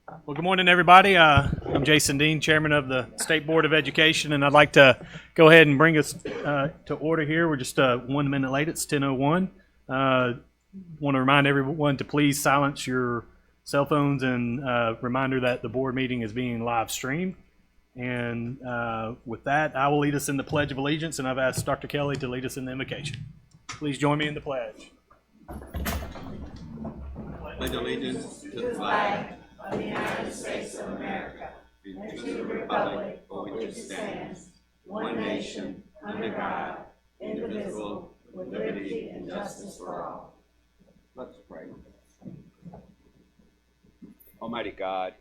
Well, good morning, everybody. I'm Jason Dean, Chairman of the State Board of Education, and I'd like to go ahead and bring us to order here. We're just 1 minute late. It's 10:01. Want to remind everyone to please silence your cell phones, and reminder that the board meeting is being live streamed. And with that, I will lead us in the Pledge of Allegiance, and I've asked Dr. Kelly to lead us in the invocation. Please join me in the pledge. Pledge allegiance to the flag of the United States of America and to the republic for which it stands, one nation, under God, indivisible, with liberty and justice for all. Let's pray. Almighty God,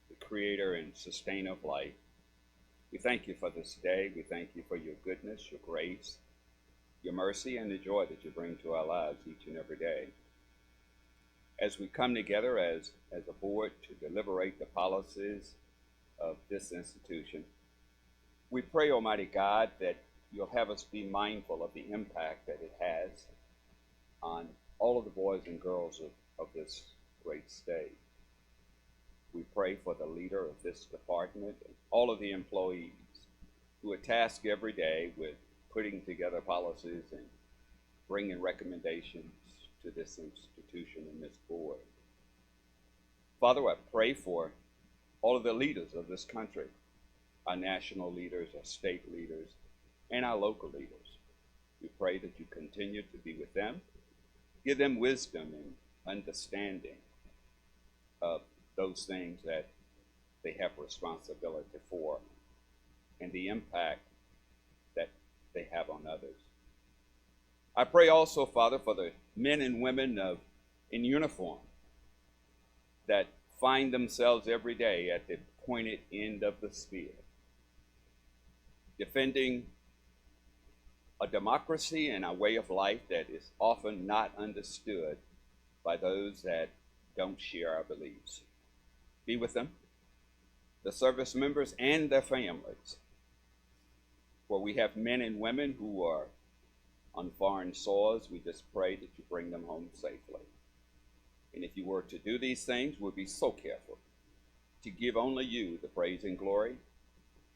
the creator and sustainer of life, we thank you for this day. We thank you for your goodness, your grace, your mercy, and the joy that you bring to our lives each and every day. As we come together as a board to deliberate the policies of this institution, we pray, Almighty God, that you'll have us be mindful of the impact that it has on all of the boys and girls of this great state. We pray for the leader of this department and all of the employees who are tasked every day with putting together policies and bringing recommendations to this institution and this board. Father, I pray for all of the leaders of this country, our national leaders, our state leaders, and our local leaders. We pray that you continue to be with them, give them wisdom and understanding of those things that they have responsibility for and the impact that they have on others. I pray also, Father, for the men and women in uniform that find themselves every day at the pointed end of the spear, defending a democracy and a way of life that is often not understood by those that don't share our beliefs. Be with them, the service members and their families, for we have men and women who are on foreign soils. We just pray that you bring them home safely. And if you were to do these things, we'll be so careful to give only you the praise and glory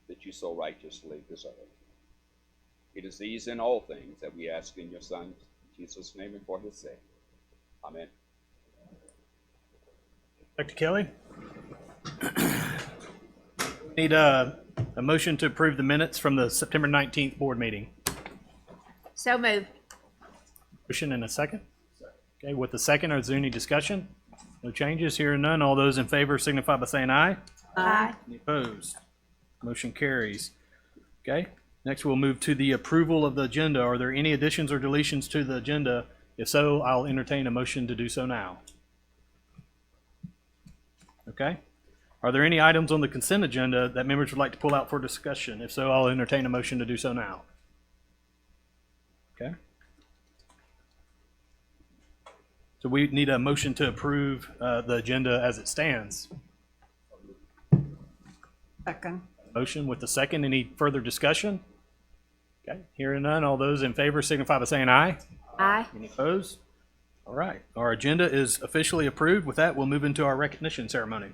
that you so righteously deserve. It is these and all things that we ask in your Son, Jesus' name, and for his sake. Amen. Dr. Kelly? Need a motion to approve the minutes from the September 19th board meeting. So moved. Motion and a second. Okay, with the second, is there any discussion? No changes, hearing none. All those in favor signify by saying aye. Aye. Any opposed? Motion carries. Okay, next we'll move to the approval of the agenda. Are there any additions or deletions to the agenda? If so, I'll entertain a motion to do so now. Okay. Are there any items on the consent agenda that members would like to pull out for discussion? If so, I'll entertain a motion to do so now. Okay. So we need a motion to approve the agenda as it stands. Second. Motion with the second. Any further discussion? Okay. Hearing none. All those in favor signify by saying aye. Aye. Any opposed? All right. Our agenda is officially approved. With that, we'll move into our recognition ceremony.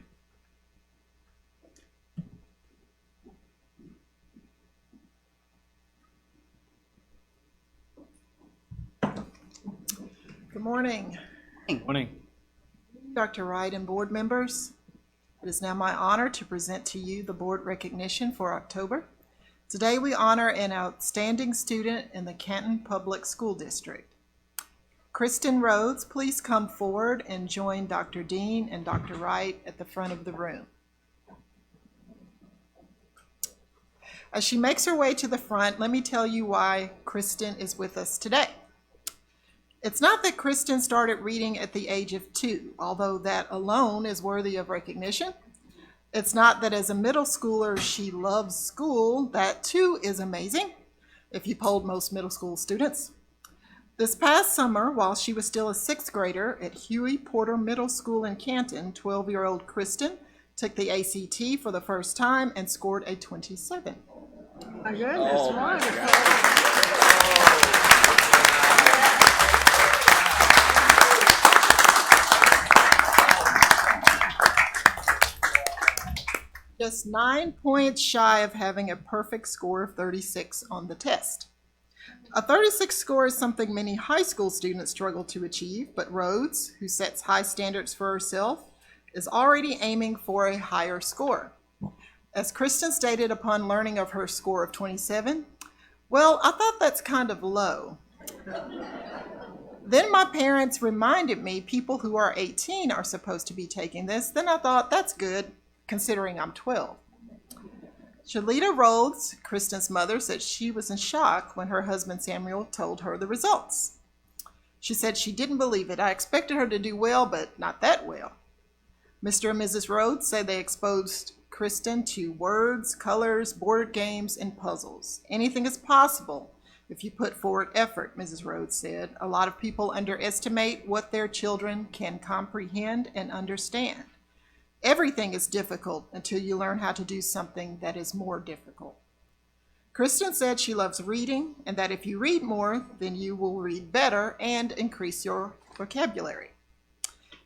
Good morning. Good morning. Dr. Wright and board members, it is now my honor to present to you the board recognition for October. Today we honor an outstanding student in the Canton Public School District. Kristen Rhodes, please come forward and join Dr. Dean and Dr. Wright at the front of the room. As she makes her way to the front, let me tell you why Kristen is with us today. It's not that Kristen started reading at the age of 2, although that alone is worthy of recognition. It's not that as a middle schooler she loves school. That too is amazing, if you polled most middle school students. This past summer, while she was still a 6th grader at Huey Porter Middle School in Canton, 12-year-old Kristen took the ACT for the first time and scored a 27. My goodness, wonderful. just 9 points shy of having a perfect score of 36 on the test. A 36 score is something many high school students struggle to achieve, but Rhodes, who sets high standards for herself, is already aiming for a higher score. As Kristen stated upon learning of her score of 27, well, I thought that's kind of low. Then my parents reminded me people who are 18 are supposed to be taking this. Then I thought, that's good, considering I'm 12. Shalita Rhodes, Kristen's mother, said she was in shock when her husband Samuel told her the results. She said she didn't believe it. I expected her to do well, but not that well. Mr. and Mrs. Rhodes say they exposed Kristen to words, colors, board games, and puzzles. Anything is possible if you put forward effort, Mrs. Rhodes said. A lot of people underestimate what their children can comprehend and understand. Everything is difficult until you learn how to do something that is more difficult. Kristen said she loves reading and that if you read more, then you will read better and increase your vocabulary.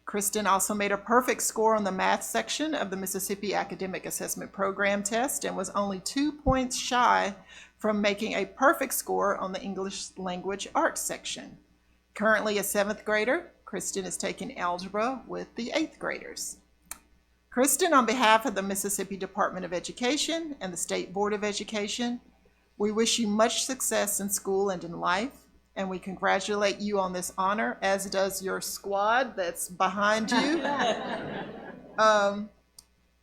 Kristen also made a perfect score on the math section of the Mississippi Academic Assessment Program test and was only 2 points shy from making a perfect score on the English Language Arts section. Currently a 7th grader, Kristen is taking algebra with the 8th graders. Kristen, on behalf of the Mississippi Department of Education and the State Board of Education, we wish you much success in school and in life, and we congratulate you on this honor, as does your squad that's behind you.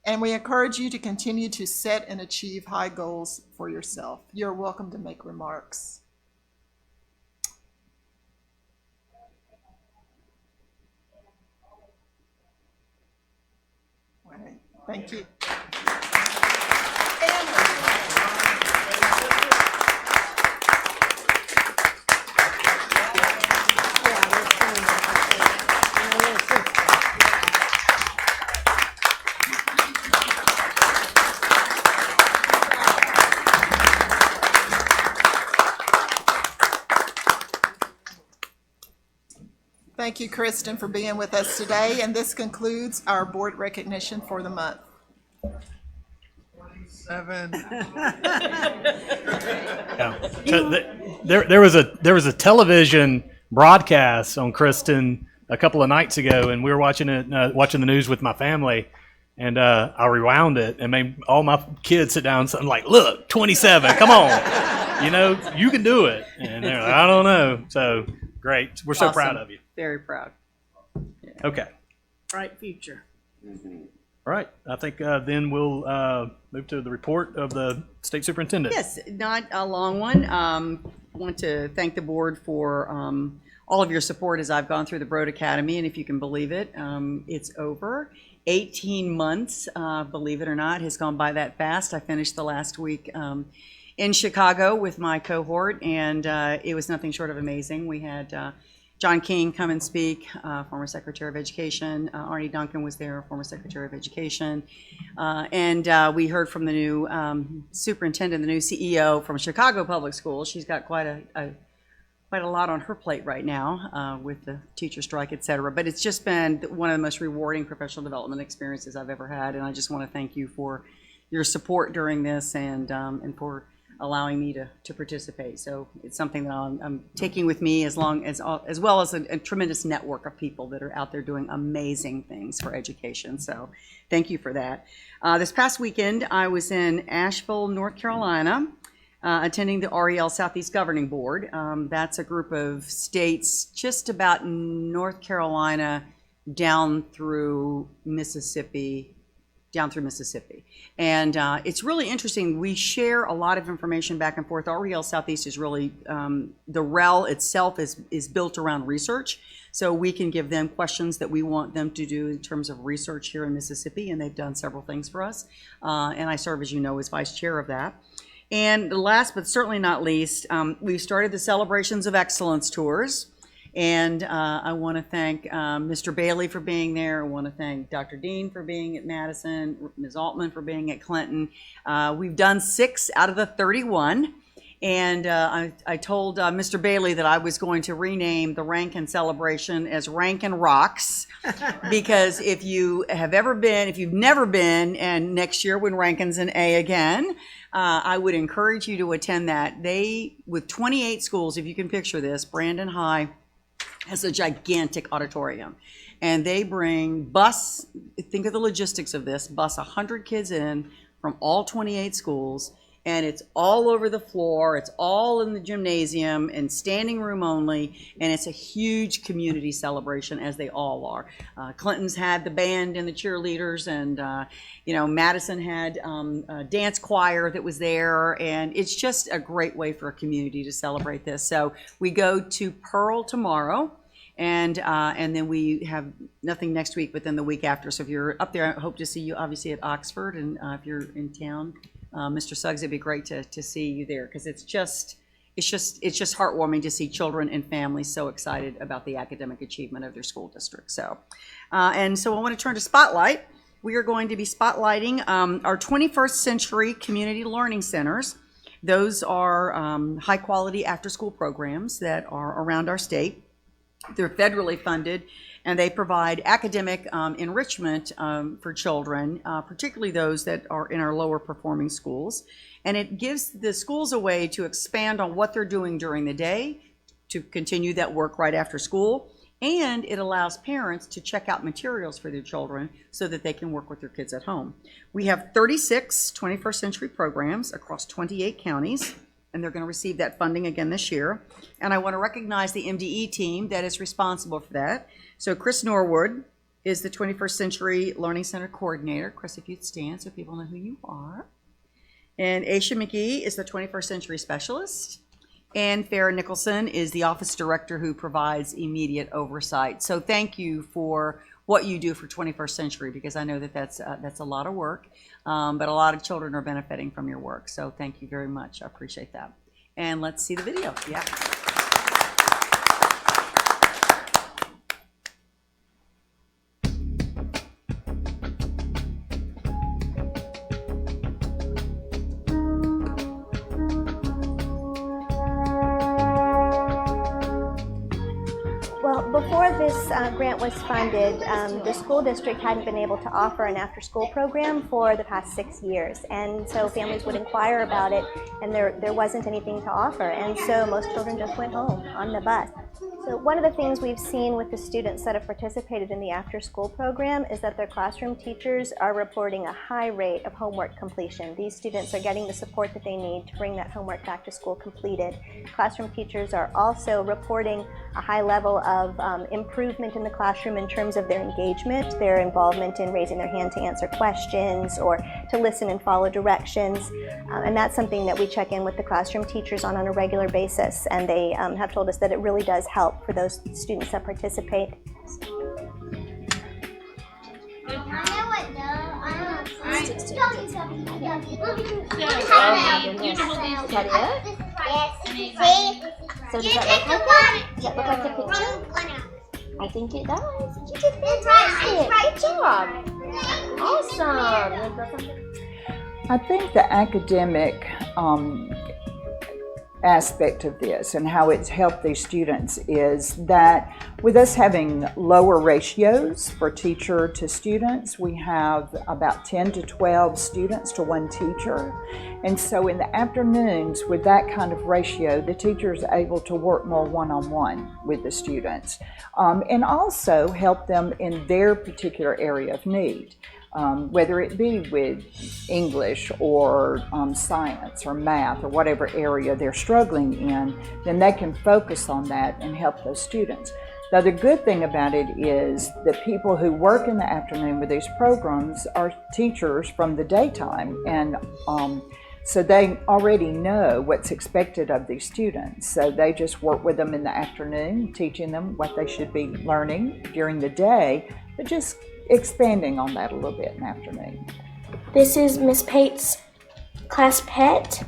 And we encourage you to continue to set and achieve high goals for yourself. You're welcome to make remarks. All right, thank you. Thank you, Kristen, for being with us today, and this concludes our board recognition for the month. 7. Yeah. So there was a television broadcast on Kristen a couple of nights ago, and we were watching it, watching the news with my family, and I rewound it and made all my kids sit down. So I'm like, "Look, 27, come on, you know, you can do it." And they're like, "I don't know." So great, we're so proud of you. Very proud. Okay. Bright future. All right. I think then we'll move to the report of the state superintendent. Yes, not a long one. Want to thank the board for all of your support as I've gone through the Broad Academy, and if you can believe it, it's over. 18 months, believe it or not, has gone by that fast. I finished the last week in Chicago with my cohort, and it was nothing short of amazing. We had John King come and speak, former Secretary of Education. Arnie Duncan was there, former Secretary of Education. And we heard from the new superintendent, the new CEO from Chicago Public Schools. She's got quite a lot on her plate right now with the teacher strike, et cetera. But it's just been one of the most rewarding professional development experiences I've ever had. And I just want to thank you for your support during this and for allowing me to participate. So it's something that I'm taking with me as well as a tremendous network of people that are out there doing amazing things for education. So thank you for that. This past weekend, I was in Asheville, North Carolina, attending the REL Southeast Governing Board. That's a group of states just about North Carolina down through Mississippi. And it's really interesting. We share a lot of information back and forth. REL Southeast is really, the REL itself is built around research. So we can give them questions that we want them to do in terms of research here in Mississippi, and they've done several things for us. And I serve, as you know, as vice chair of that. And last but certainly not least, we started the Celebrations of Excellence tours. And I want to thank Mr. Bailey for being there. I want to thank Dr. Dean for being at Madison, Ms. Altman for being at Clinton. We've done 6 out of the 31. And I told Mr. Bailey that I was going to rename the Rankin celebration as Rankin Rocks, because if you've never been, and next year when Rankin's an A again, I would encourage you to attend that. With 28 schools, if you can picture this, Brandon High has a gigantic auditorium. And they think of the logistics of this, bus 100 kids in from all 28 schools, and it's all over the floor, it's all in the gymnasium and standing room only, and it's a huge community celebration, as they all are. Clinton's had the band and the cheerleaders, and Madison had a dance choir that was there, and it's just a great way for a community to celebrate this. So we go to Pearl tomorrow, and then we have nothing next week, but then the week after. So if you're up there, I hope to see you obviously at Oxford, and if you're in town, Mr. Suggs, it'd be great to see you there, because it's just heartwarming to see children and families so excited about the academic achievement of their school district. So I want to turn to Spotlight. We are going to be spotlighting our 21st Century Community Learning Centers. Those are high quality after school programs that are around our state. They're federally funded, and they provide academic enrichment for children, particularly those that are in our lower performing schools. And it gives the schools a way to expand on what they're doing during the day, to continue that work right after school, and it allows parents to check out materials for their children so that they can work with their kids at home. We have 36 21st century programs across 28 counties, and they're going to receive that funding again this year. And I want to recognize the MDE team that is responsible for that. So Chris Norwood is the 21st Century Learning Center Coordinator. Chris, if you'd stand so people know who you are. And Aisha McGee is the 21st Century Specialist. And Farrah Nicholson is the Office Director who provides immediate oversight. So thank you for what you do for 21st Century, because I know that that's a lot of work, but a lot of children are benefiting from your work. So thank you very much. I appreciate that. And let's see the video. Yeah. Before this grant was funded, the school district hadn't been able to offer an after-school program for the past 6 years, and so families would inquire about it, and there wasn't anything to offer, and so most children just went home on the bus. So one of the things we've seen with the students that have participated in the after-school program is that their classroom teachers are reporting a high rate of homework completion. These students are getting the support that they need to bring that homework back to school completed. Classroom teachers are also reporting a high level of improvement in the classroom in terms of their engagement, their involvement in raising their hand to answer questions or to listen and follow directions. And that's something that we check in with the classroom teachers on a regular basis, and they have told us that it really does help for those students that participate. So does that look like that? Does that look like the picture? I think it does. You did fantastic. Good job. Awesome. I think the academic aspect of this and how it's helped these students is that with us having lower ratios for teacher to students, we have about 10 to 12 students to one teacher. And so in the afternoons with that kind of ratio, the teacher is able to work more one-on-one with the students and also help them in their particular area of need. Whether it be with English or science or math or whatever area they're struggling in, then they can focus on that and help those students. Now, the good thing about it is that people who work in the afternoon with these programs are teachers from the daytime, and so they already know what's expected of these students. So they just work with them in the afternoon, teaching them what they should be learning during the day, but just expanding on that a little bit in the afternoon. This is Miss Pate's class pet,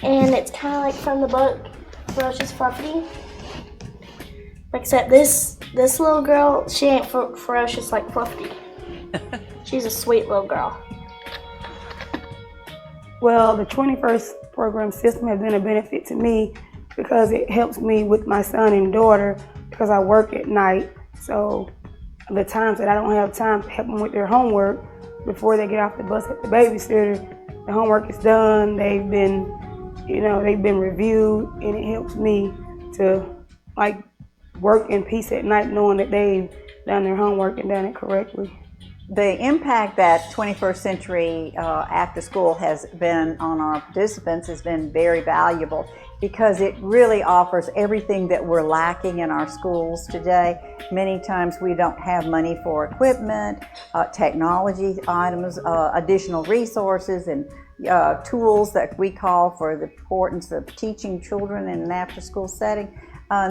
and it's kind of like from the book Ferocious Fluffy. Except this little girl, she ain't ferocious like Fluffy. She's a sweet little girl. Well, the 21st program system has been a benefit to me because it helps me with my son and daughter because I work at night. So the times that I don't have time to help them with their homework before they get off the bus at the babysitter, the homework is done, they've been reviewed, and it helps me to like work in peace at night knowing that they've done their homework and done it correctly. The impact that 21st Century After School has been on our participants has been very valuable because it really offers everything that we're lacking in our schools today. Many times we don't have money for equipment, technology items, additional resources, and tools that we call for the importance of teaching children in an after-school setting.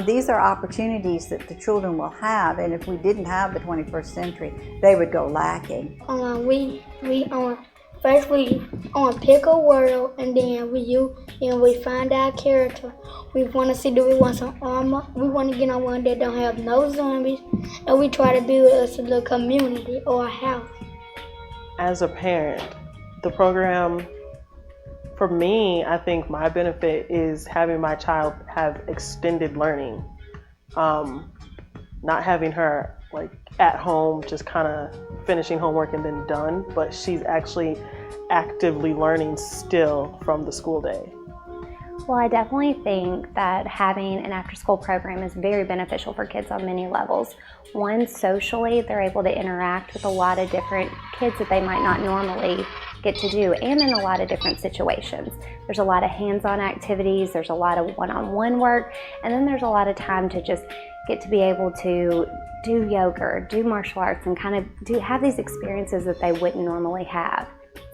These are opportunities that the children will have, and if we didn't have the 21st century, they would go lacking. First we pick a world, and then we find our character. We want to see, do we want some armor? We want to get on one that don't have no zombies, and we try to build us a little community or a house. As a parent, the program, for me, I think my benefit is having my child have extended learning. Not having her like at home just kind of finishing homework and then done, but she's actually actively learning still from the school day. Well, I definitely think that having an after-school program is very beneficial for kids on many levels. One, socially, they're able to interact with a lot of different kids that they might not normally get to do, and in a lot of different situations. There's a lot of hands-on activities, there's a lot of one-on-one work, and then there's a lot of time to just get to be able to do yoga or do martial arts and kind of have these experiences that they wouldn't normally have.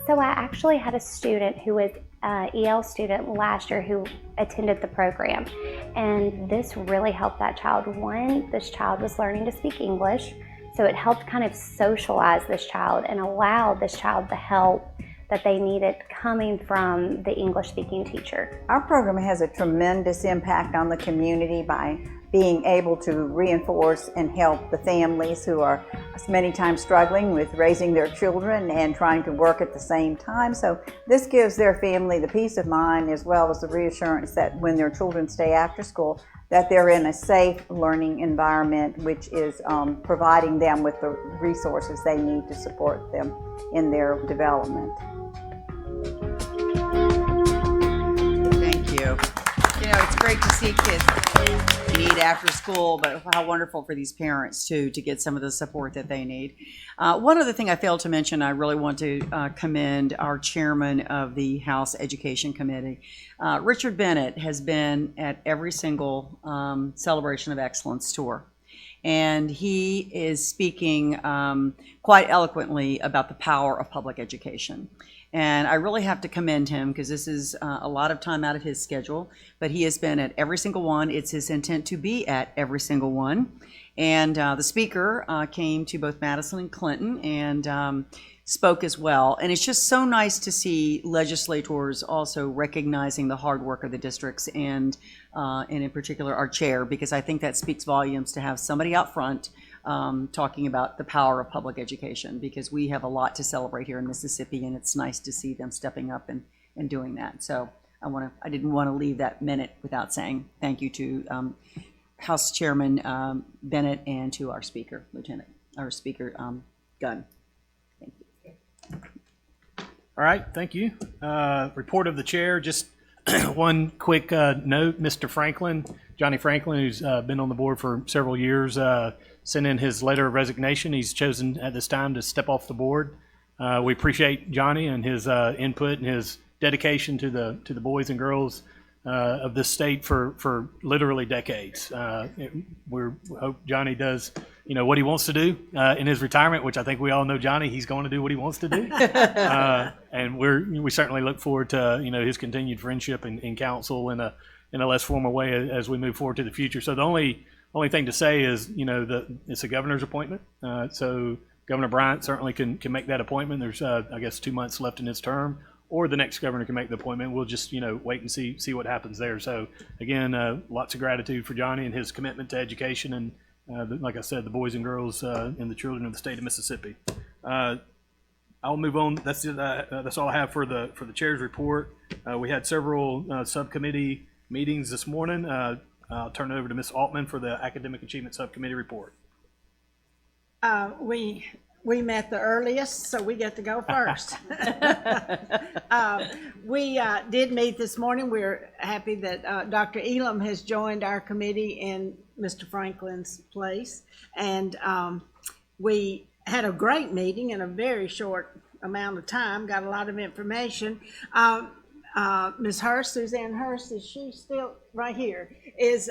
So I actually had a student who was an EL student last year who attended the program, and this really helped that child. One, this child was learning to speak English, so it helped kind of socialize this child and allow this child the help that they needed coming from the English-speaking teacher. Our program has a tremendous impact on the community by being able to reinforce and help the families who are many times struggling with raising their children and trying to work at the same time. So this gives their family the peace of mind as well as the reassurance that when their children stay after school, that they're in a safe learning environment, which is providing them with the resources they need to support them in their development. Thank you. You know, it's great to see kids need after school, but how wonderful for these parents too to get some of the support that they need. One other thing I failed to mention, I really want to commend our chairman of the House Education Committee. Richard Bennett has been at every single Celebration of Excellence tour, and he is speaking quite eloquently about the power of public education. And I really have to commend him because this is a lot of time out of his schedule, but he has been at every single one. It's his intent to be at every single one. And the speaker came to both Madison and Clinton and spoke as well. And it's just so nice to see legislators also recognizing the hard work of the districts and in particular our chair, because I think that speaks volumes to have somebody out front talking about the power of public education, because we have a lot to celebrate here in Mississippi, and it's nice to see them stepping up and doing that. So I didn't want to leave that minute without saying thank you to House Chairman Bennett and to our Speaker, Speaker Gunn. Thank you. All right, thank you. Report of the chair, just one quick note. Mr. Franklin, Johnny Franklin, who's been on the board for several years, sent in his letter of resignation. He's chosen at this time to step off the board. We appreciate Johnny and his input and his dedication to the boys and girls of this state for literally decades. We hope Johnny does what he wants to do in his retirement, which I think we all know Johnny, he's going to do what he wants to do. And we certainly look forward to his continued friendship and counsel in a less formal way as we move forward to the future. So the only thing to say is that it's a governor's appointment. So Governor Bryant certainly can make that appointment. There's I guess 2 months left in his term, or the next governor can make the appointment. We'll just wait and see what happens there. So again, lots of gratitude for Johnny and his commitment to education and like I said, the boys and girls and the children of the state of Mississippi. I'll move on. That's all I have for the chair's report. We had several subcommittee meetings this morning. I'll turn it over to Ms. Altman for the Academic Achievement Subcommittee report. We met the earliest, so we get to go first. We did meet this morning. We're happy that Dr. Elam has joined our committee in Mr. Franklin's place. And we had a great meeting in a very short amount of time, got a lot of information. Ms. Hurst, Suzanne Hurst, is she still right here? Is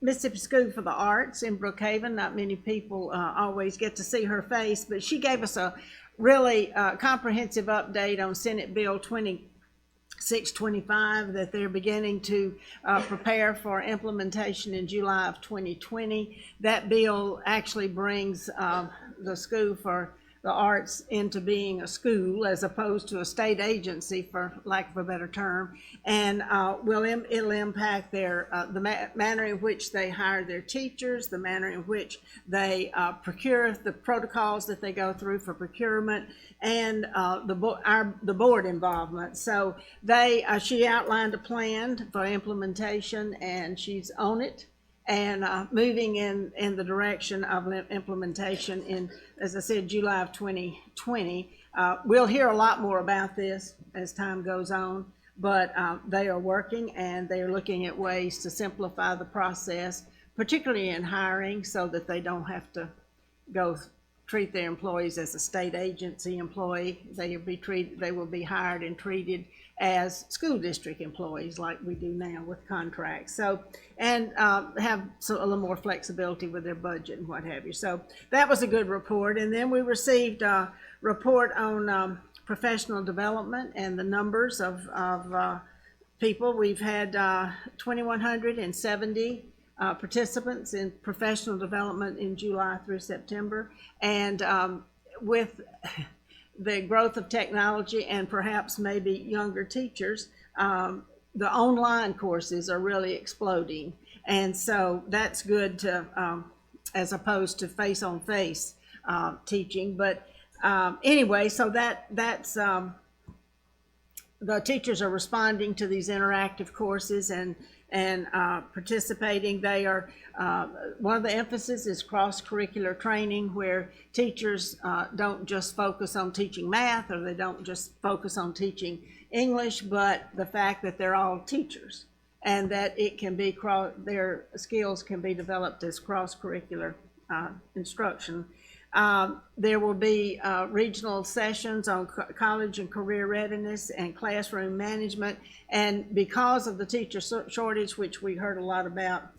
Mississippi School for the Arts in Brookhaven. Not many people always get to see her face, but she gave us a really comprehensive update on Senate Bill 2625 that they're beginning to prepare for implementation in July of 2020. That bill actually brings the School for the Arts into being a school as opposed to a state agency, for lack of a better term, and it'll impact their the manner in which they hire their teachers, the manner in which they procure, the protocols that they go through for procurement, and the board involvement. So she outlined a plan for implementation, and she's on it and moving in the direction of implementation in, as I said, July of 2020. We'll hear a lot more about this as time goes on, but they are working and they are looking at ways to simplify the process, particularly in hiring, so that they don't have to treat their employees as a state agency employee. They will be hired and treated as school district employees like we do now with contracts. So, and have a little more flexibility with their budget and what have you. So that was a good report. And then we received a report on professional development and the numbers of people. We've had 2,170 participants in professional development in July through September. And with the growth of technology and perhaps maybe younger teachers, the online courses are really exploding. And so that's good to, as opposed to face-on-face teaching. But anyway, so that's the teachers are responding to these interactive courses and participating. They are, one of the emphasis is cross-curricular training, where teachers don't just focus on teaching math, or they don't just focus on teaching English, but the fact that they're all teachers and that it can be their skills can be developed as cross-curricular instruction. There will be regional sessions on college and career readiness and classroom management. And because of the teacher shortage, which we heard a lot about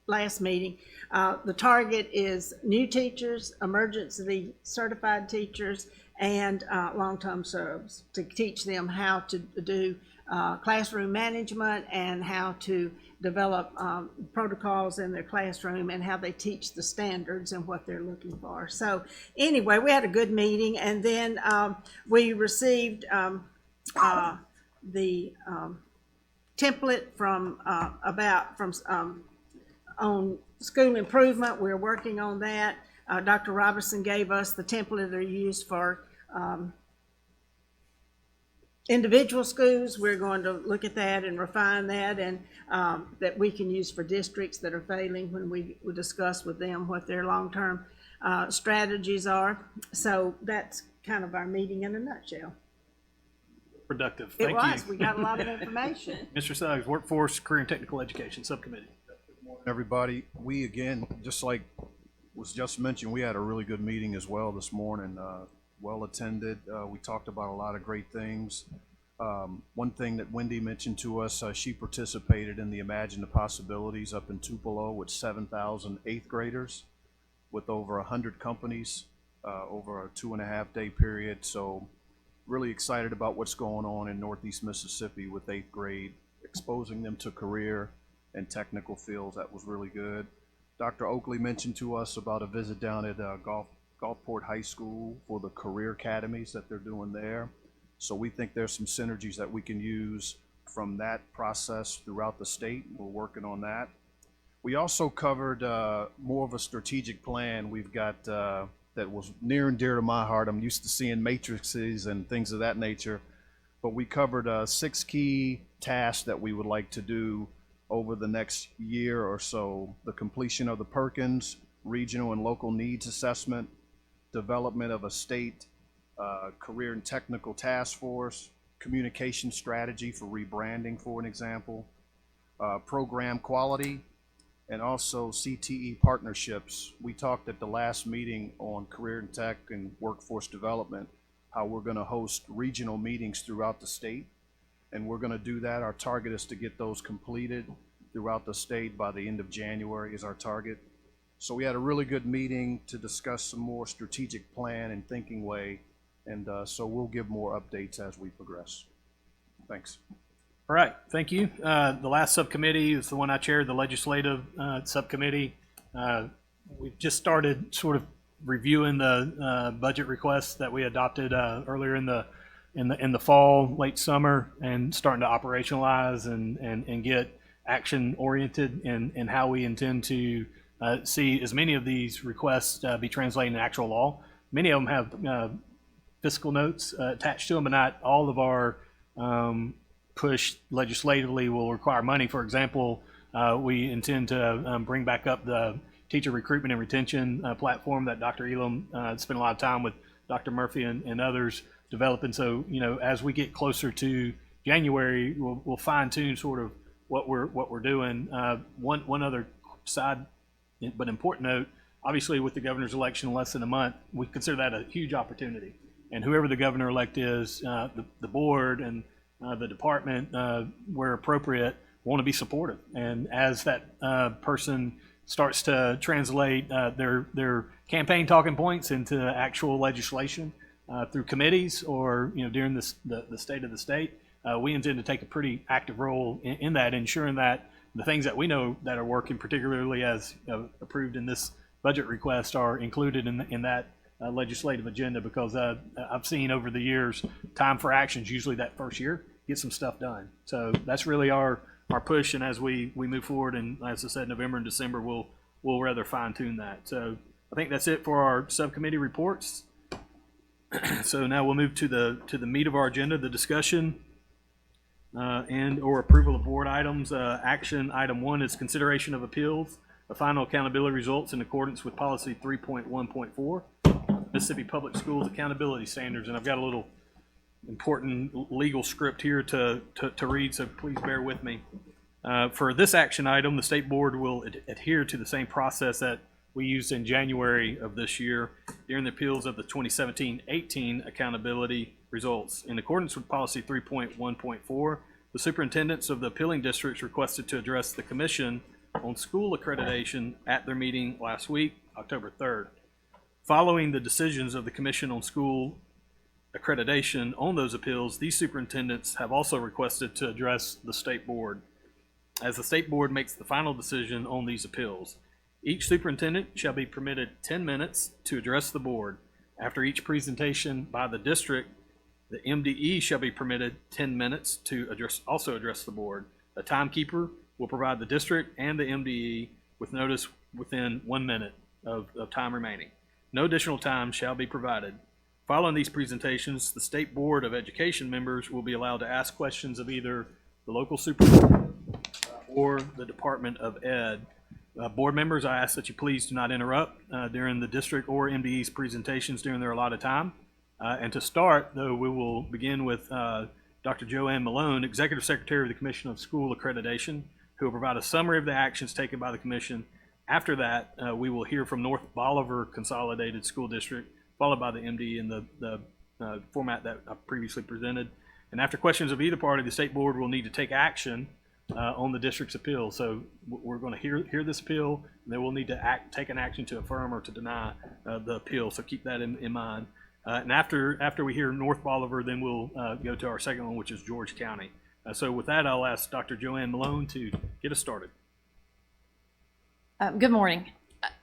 last meeting, the target is new teachers, emergency certified teachers, and long-term subs, to teach them how to do classroom management and how to develop protocols in their classroom and how they teach the standards and what they're looking for. So anyway, we had a good meeting, and then we received the template on school improvement. We're working on that. Dr. Robertson gave us the template that are used for individual schools. We're going to look at that and refine that, and that we can use for districts that are failing when we discuss with them what their long-term strategies are. So that's kind of our meeting in a nutshell. Productive. Thank you. It was. We got a lot of information. Mr. Suggs, Workforce, Career and Technical Education Subcommittee. Everybody, we again, just like was just mentioned, we had a really good meeting as well this morning. Well attended. We talked about a lot of great things. One thing that Wendy mentioned to us, she participated in the Imagine the Possibilities up in Tupelo with 7,000 eighth graders with over 100 companies over a 2.5-day period. So really excited about what's going on in Northeast Mississippi with eighth grade, exposing them to career and technical fields. That was really good. Dr. Oakley mentioned to us about a visit down at Gulfport High School for the career academies that they're doing there. So we think there's some synergies that we can use from that process throughout the state. We're working on that. We also covered more of a strategic plan. We've got that was near and dear to my heart. I'm used to seeing matrices and things of that nature, but we covered 6 key tasks that we would like to do over the next year or so. The completion of the Perkins Regional and Local Needs Assessment, development of a state career and technical task force, communication strategy for rebranding, for an example, program quality, and also CTE partnerships. We talked at the last meeting on career and tech and workforce development, how we're going to host regional meetings throughout the state, and we're going to do that. Our target is to get those completed throughout the state by the end of January is our target. So we had a really good meeting to discuss some more strategic plan and thinking way, and so we'll give more updates as we progress. Thanks. All right, thank you. The last subcommittee is the one I chaired, the legislative subcommittee. We've just started sort of reviewing the budget requests that we adopted earlier in the fall, late summer, and starting to operationalize and get action oriented in how we intend to see as many of these requests be translated into actual law. Many of them have fiscal notes attached to them, but not all of our push legislatively will require money. For example, we intend to bring back up the teacher recruitment and retention platform that Dr. Elam spent a lot of time with Dr. Murphy and others developing. So, as we get closer to January, we'll fine tune sort of what we're doing. One other side but important note, obviously with the governor's election in less than a month, we consider that a huge opportunity. And whoever the governor-elect is, the board and the department, where appropriate, want to be supportive. And as that person starts to translate their campaign talking points into actual legislation through committees or during the state of the state, we intend to take a pretty active role in that, ensuring that the things that we know that are working, particularly as approved in this budget request, are included in that legislative agenda, because I've seen over the years, time for action is usually that first year, get some stuff done. So that's really our push, and as we move forward, and as I said, November and December, we'll rather fine tune that. So I think that's it for our subcommittee reports. So now we'll move to the meat of our agenda, the discussion and or approval of board items. Action item 1 is consideration of appeals of final accountability results in accordance with policy 3.1.4, Mississippi Public Schools accountability standards. And I've got a little important legal script here to read, so please bear with me. For this action item, the state board will adhere to the same process that we used in January of this year during the appeals of the 2017-18 accountability results. In accordance with policy 3.1.4, the superintendents of the appealing districts requested to address the commission on school accreditation at their meeting last week, October 3rd. Following the decisions of the commission on school accreditation on those appeals, these superintendents have also requested to address the state board, as the state board makes the final decision on these appeals. Each superintendent shall be permitted 10 minutes to address the board. After each presentation by the district, the MDE shall be permitted 10 minutes to also address the board. A timekeeper will provide the district and the MDE with notice within 1 minute of time remaining. No additional time shall be provided. Following these presentations, the State Board of Education members will be allowed to ask questions of either the local superintendent or the Department of Ed. Board members, I ask that you please do not interrupt during the district or MDE's presentations during their allotted time. And to start, though, we will begin with Dr. Joanne Malone, Executive Secretary of the Commission of School Accreditation, who will provide a summary of the actions taken by the Commission. After that, we will hear from North Bolivar Consolidated School District, followed by the MDE in the format that I previously presented. And after questions of either party, the State Board will need to take action on the district's appeal. So we're going to hear this appeal, and then we'll need to take an action to affirm or to deny the appeal. So keep that in mind. And after we hear North Bolivar, then we'll go to our second one, which is George County. So with that, I'll ask Dr. Joanne Malone to get us started. Good morning.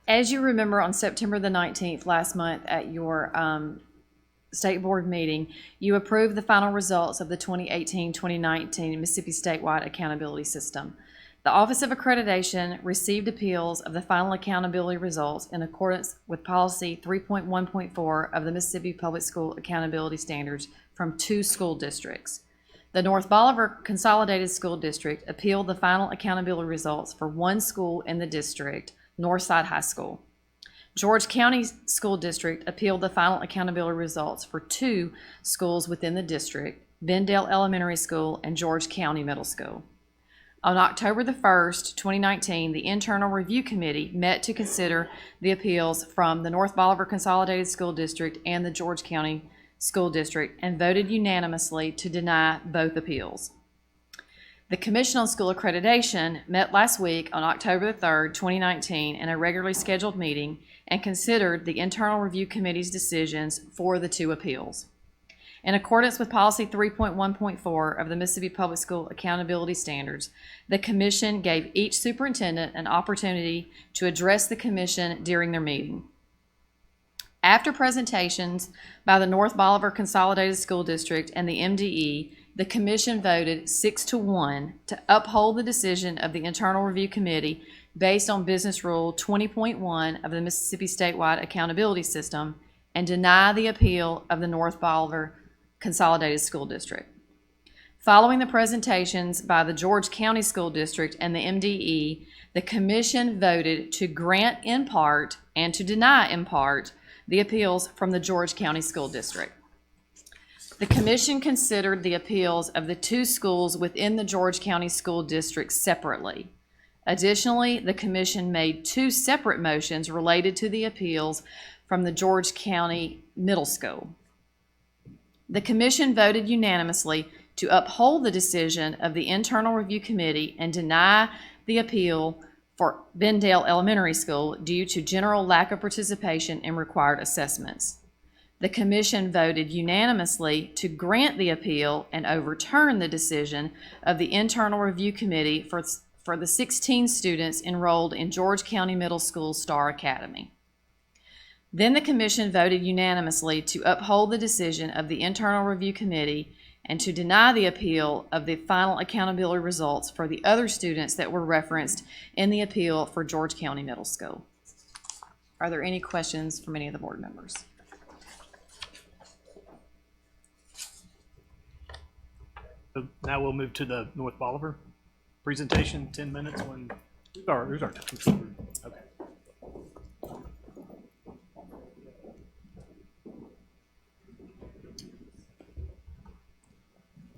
As you remember, on September the 19th last month at your state board meeting, you approved the final results of the 2018-2019 Mississippi statewide accountability system. The Office of Accreditation received appeals of the final accountability results in accordance with Policy 3.1.4 of the Mississippi Public School Accountability Standards from 2 school districts. The North Bolivar Consolidated School District appealed the final accountability results for 1 school in the district, Northside High School. George County School District appealed the final accountability results for 2 schools within the district, Bendale Elementary School and George County Middle School. On October the 1st, 2019, the Internal Review Committee met to consider the appeals from the North Bolivar Consolidated School District and the George County School District and voted unanimously to deny both appeals. The Commission on School Accreditation met last week on October the 3rd, 2019, in a regularly scheduled meeting and considered the Internal Review Committee's decisions for the 2 appeals. In accordance with Policy 3.1.4 of the Mississippi Public School Accountability Standards, the Commission gave each superintendent an opportunity to address the Commission during their meeting. After presentations by the North Bolivar Consolidated School District and the MDE, the Commission voted 6-1 to uphold the decision of the Internal Review Committee based on Business Rule 20.1 of the Mississippi Statewide Accountability System and deny the appeal of the North Bolivar Consolidated School District. Following the presentations by the George County School District and the MDE, the Commission voted to grant in part and to deny in part the appeals from the George County School District. The Commission considered the appeals of the 2 schools within the George County School District separately. Additionally, the Commission made 2 separate motions related to the appeals from the George County Middle School. The Commission voted unanimously to uphold the decision of the Internal Review Committee and deny the appeal for Bendale Elementary School due to general lack of participation in required assessments. The Commission voted unanimously to grant the appeal and overturn the decision of the Internal Review Committee for the 16 students enrolled in George County Middle School Star Academy. Then the Commission voted unanimously to uphold the decision of the Internal Review Committee and to deny the appeal of the final accountability results for the other students that were referenced in the appeal for George County Middle School. Are there any questions from any of the board members? So now we'll move to the North Bolivar presentation, 10 minutes. Who's our time? Okay.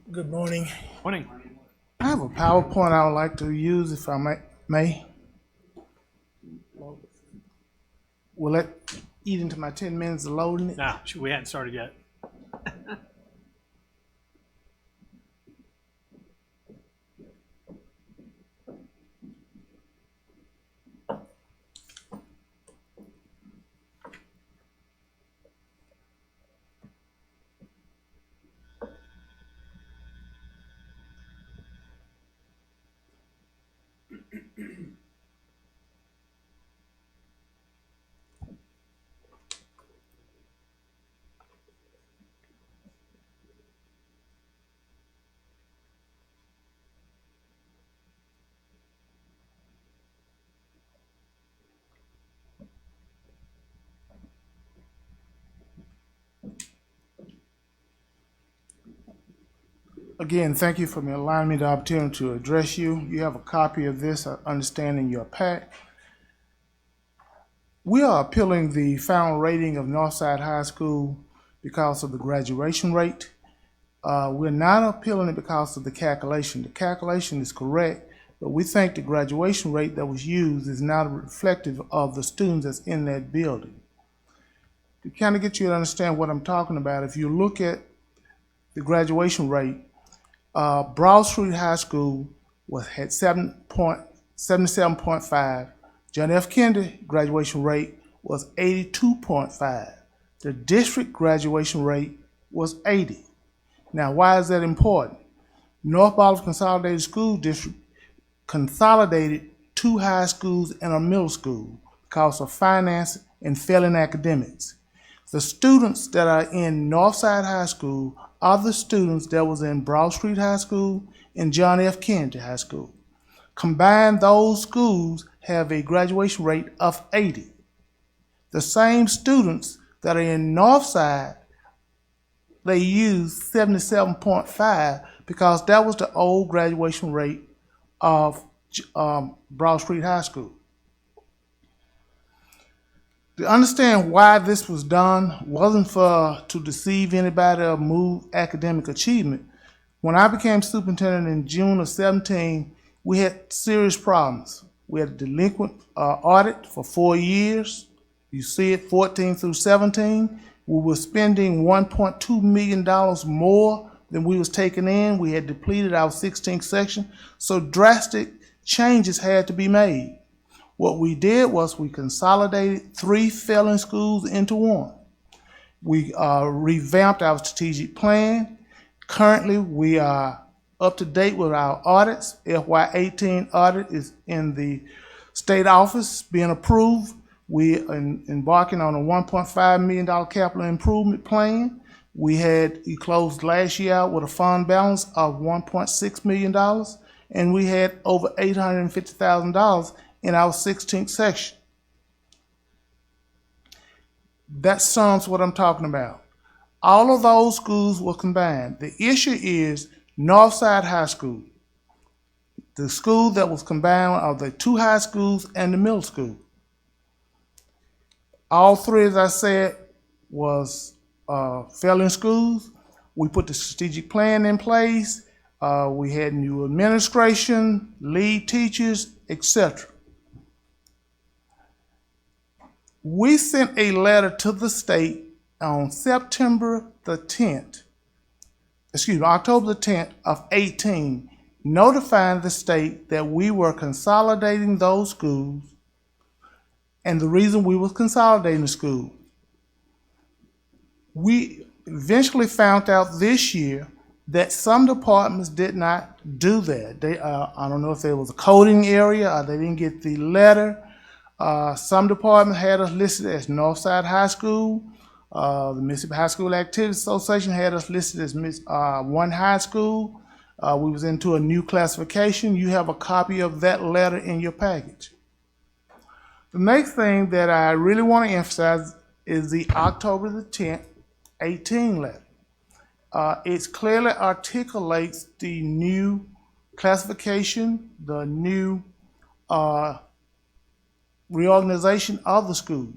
Good morning. Morning. I have a PowerPoint I would like to use if I may. Will that eat into my 10 minutes of loading it? No, we hadn't started yet. Again, thank you for allowing me the opportunity to address you. You have a copy of this, I understand, in your pack. We are appealing the final rating of Northside High School because of the graduation rate. We're not appealing it because of the calculation. The calculation is correct, but we think the graduation rate that was used is not reflective of the students that's in that building. To kind of get you to understand what I'm talking about, if you look at the graduation rate, Broad Street High School had 77.5. John F. Kennedy graduation rate was 82.5. The district graduation rate was 80. Now, why is that important? North Bolivar Consolidated School District consolidated 2 high schools and a middle school because of finance and failing academics. The students that are in Northside High School are the students that was in Broad Street High School and John F. Kennedy High School. Combined, those schools have a graduation rate of 80. The same students that are in Northside, they use 77.5 because that was the old graduation rate of Broad Street High School. To understand why this was done wasn't to deceive anybody or move academic achievement. When I became superintendent in June of 17, we had serious problems. We had a delinquent audit for 4 years. You see it 14 through 17. We were spending $1.2 million more than we was taking in. We had depleted our 16th section. So drastic changes had to be made. What we did was we consolidated 3 failing schools into one. We revamped our strategic plan. Currently, we are up to date with our audits. FY18 audit is in the state office being approved. We are embarking on a $1.5 million capital improvement plan. We closed last year out with a fund balance of $1.6 million, and we had over $850,000 in our 16th section. That sums what I'm talking about. All of those schools were combined. The issue is Northside High School. The school that was combined of the 2 high schools and the middle school. All 3, as I said, was failing schools. We put the strategic plan in place. We had new administration, lead teachers, etc. We sent a letter to the state on October the 10th of 18, notifying the state that we were consolidating those schools and the reason we were consolidating the school. We eventually found out this year that some departments did not do that. I don't know if there was a coding area or they didn't get the letter. Some departments had us listed as Northside High School. The Mississippi High School Activities Association had us listed as one high school. We was into a new classification. You have a copy of that letter in your package. The next thing that I really want to emphasize is the October the 10th, 18 letter. It clearly articulates the new classification, the new reorganization of the schools.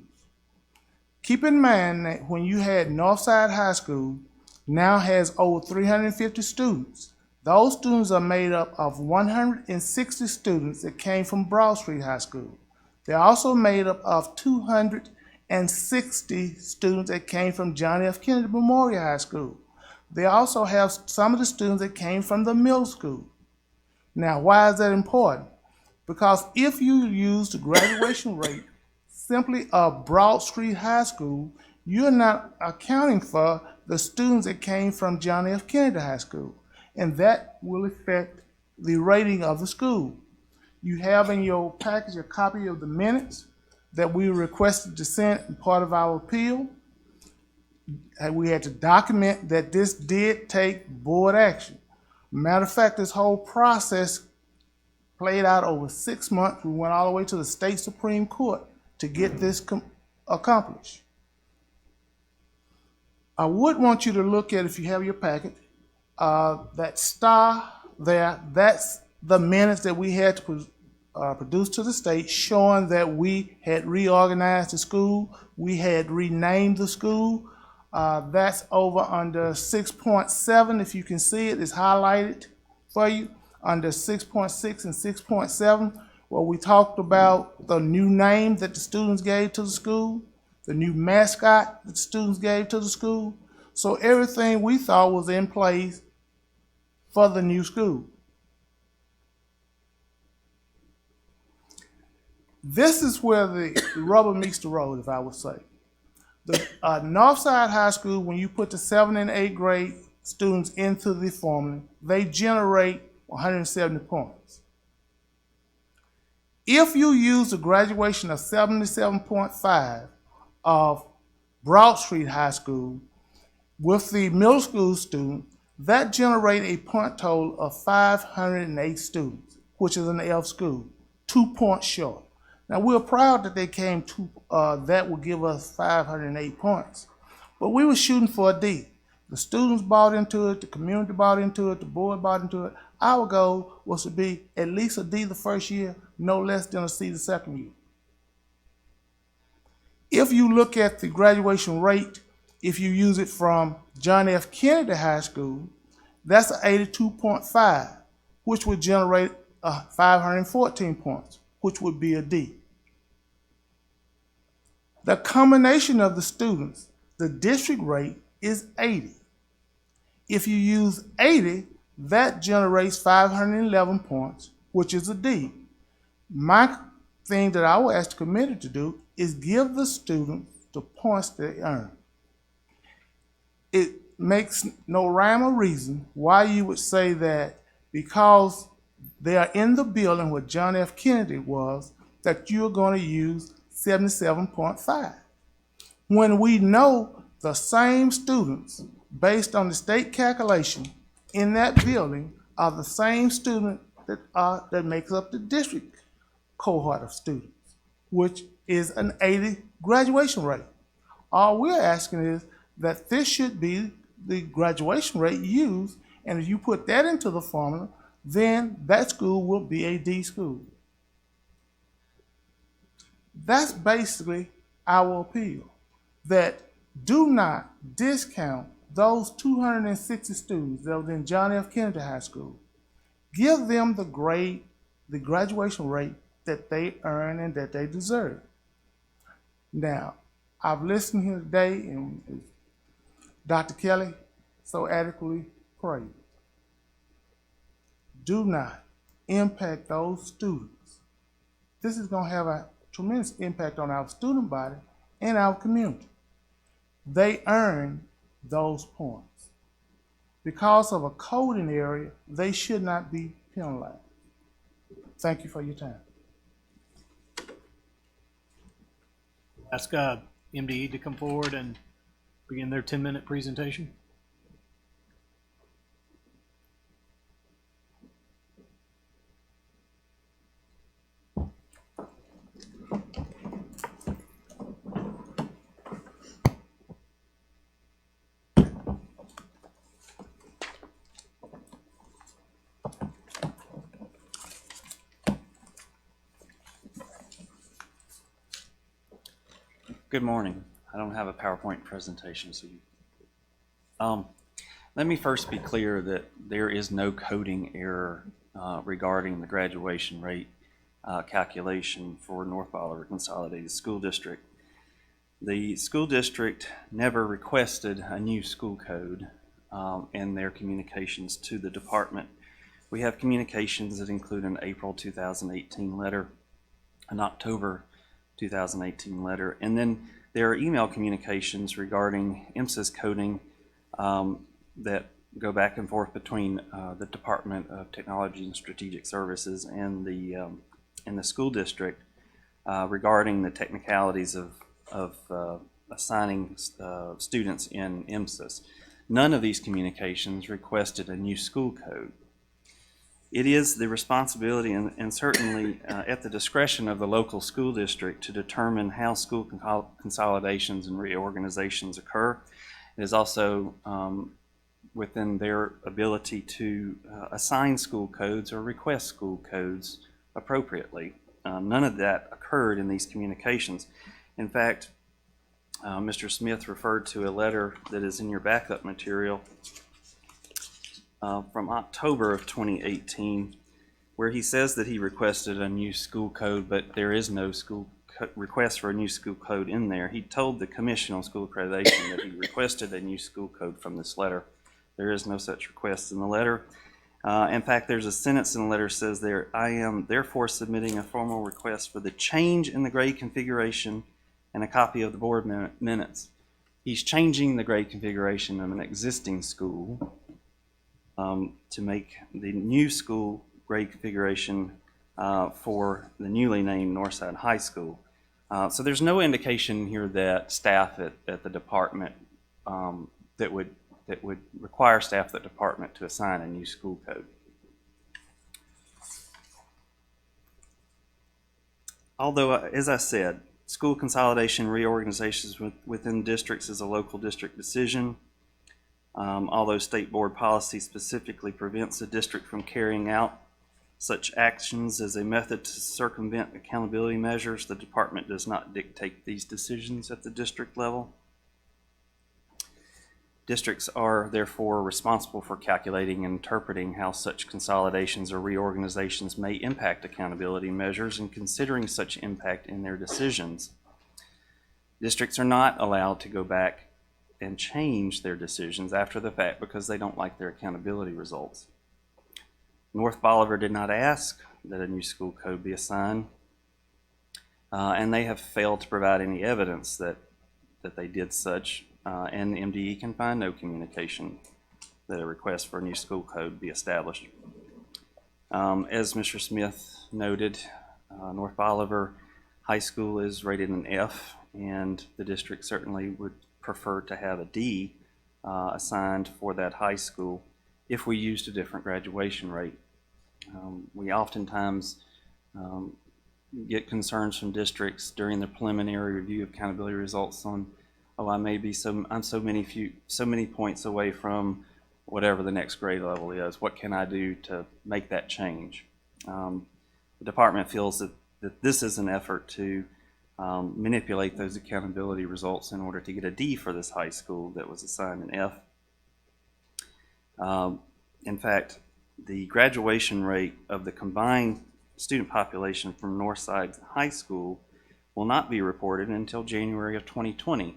Keep in mind that when you had Northside High School now has over 350 students. Those students are made up of 160 students that came from Broad Street High School. They're also made up of 260 students that came from John F. Kennedy Memorial High School. They also have some of the students that came from the middle school. Now, why is that important? Because if you use the graduation rate simply of Broad Street High School, you're not accounting for the students that came from John F. Kennedy High School, and that will affect the rating of the school. You have in your package a copy of the minutes that we requested to send in part of our appeal. And we had to document that this did take board action. Matter of fact, this whole process played out over 6 months. We went all the way to the state Supreme Court to get this accomplished. I would want you to look at, if you have your packet, that star there, that's the minutes that we had to produce to the state showing that we had reorganized the school, we had renamed the school. That's over under 6.7, if you can see it, it's highlighted for you, under 6.6 and 6.7, where we talked about the new name that the students gave to the school, the new mascot that the students gave to the school. So everything we thought was in place for the new school. This is where the rubber meets the road, if I would say. The Northside High School, when you put the 7th and 8th grade students into the formula, they generate 170 points. If you use the graduation of 77.5 of Broad Street High School with the middle school student, that generates a point total of 508 students. which is an F school, 2 points short. Now, we're proud that they came to, that would give us 508 points. But we were shooting for a D. The students bought into it, the community bought into it, the board bought into it. Our goal was to be at least a D the first year, no less than a C the second year. If you look at the graduation rate, if you use it from John F. Kennedy High School, that's an 82.5, which would generate 514 points, which would be a D. The combination of the students, the district rate is 80. If you use 80, that generates 511 points, which is a D. My thing that I will ask the committee to do is give the students the points they earn. It makes no rhyme or reason why you would say that because they are in the building where John F. Kennedy was, that you're going to use 77.5. When we know the same students, based on the state calculation, in that building are the same student that makes up the district cohort of students, which is an 80 graduation rate. All we're asking is that this should be the graduation rate used, and if you put that into the formula, then that school will be a D school. That's basically our appeal, that do not discount those 260 students that were in John F. Kennedy High School. Give them the grade, the graduation rate that they earn and that they deserve. Now, I've listened here today, and Dr. Kelly so adequately praised. Do not impact those students. This is going to have a tremendous impact on our student body and our community. They earn those points. Because of a coding area, they should not be penalized. Thank you for your time. Ask MDE to come forward and begin their 10-minute presentation. Good morning. I don't have a PowerPoint presentation, so let me first be clear that there is no coding error regarding the graduation rate calculation for North Bolivar Consolidated School District. The school district never requested a new school code in their communications to the department. We have communications that include an April 2018 letter, an October 2018 letter, and then there are email communications regarding MSIS coding that go back and forth between the Department of Technology and Strategic Services and the school district regarding the technicalities of assigning students in MSIS. None of these communications requested a new school code. It is the responsibility and certainly at the discretion of the local school district to determine how school consolidations and reorganizations occur. It is also within their ability to assign school codes or request school codes appropriately. None of that occurred in these communications. In fact, Mr. Smith referred to a letter that is in your backup material from October of 2018, where he says that he requested a new school code, but there is no request for a new school code in there. He told the Commission on School Accreditation that he requested a new school code from this letter. There is no such request in the letter. In fact, there's a sentence in the letter that says there, I am therefore submitting a formal request for the change in the grade configuration and a copy of the board minutes. He's changing the grade configuration of an existing school to make the new school grade configuration for the newly named Northside High School. So there's no indication here that staff at the department that would require staff at the department to assign a new school code. although, as I said, school consolidation reorganizations within districts is a local district decision. Although state board policy specifically prevents a district from carrying out such actions as a method to circumvent accountability measures, the department does not dictate these decisions at the district level. Districts are therefore responsible for calculating and interpreting how such consolidations or reorganizations may impact accountability measures and considering such impact in their decisions. Districts are not allowed to go back and change their decisions after the fact because they don't like their accountability results. North Bolivar did not ask that a new school code be assigned, and they have failed to provide any evidence that they did such, and the MDE can find no communication that a request for a new school code be established. As Mr. Smith noted, North Bolivar High School is rated an F, and the district certainly would prefer to have a D assigned for that high school if we used a different graduation rate. We oftentimes get concerns from districts during the preliminary review of accountability results on, oh, I'm so many points away from whatever the next grade level is. What can I do to make that change? The department feels that this is an effort to manipulate those accountability results in order to get a D for this high school that was assigned an F. In fact, the graduation rate of the combined student population from Northside High School will not be reported until January of 2020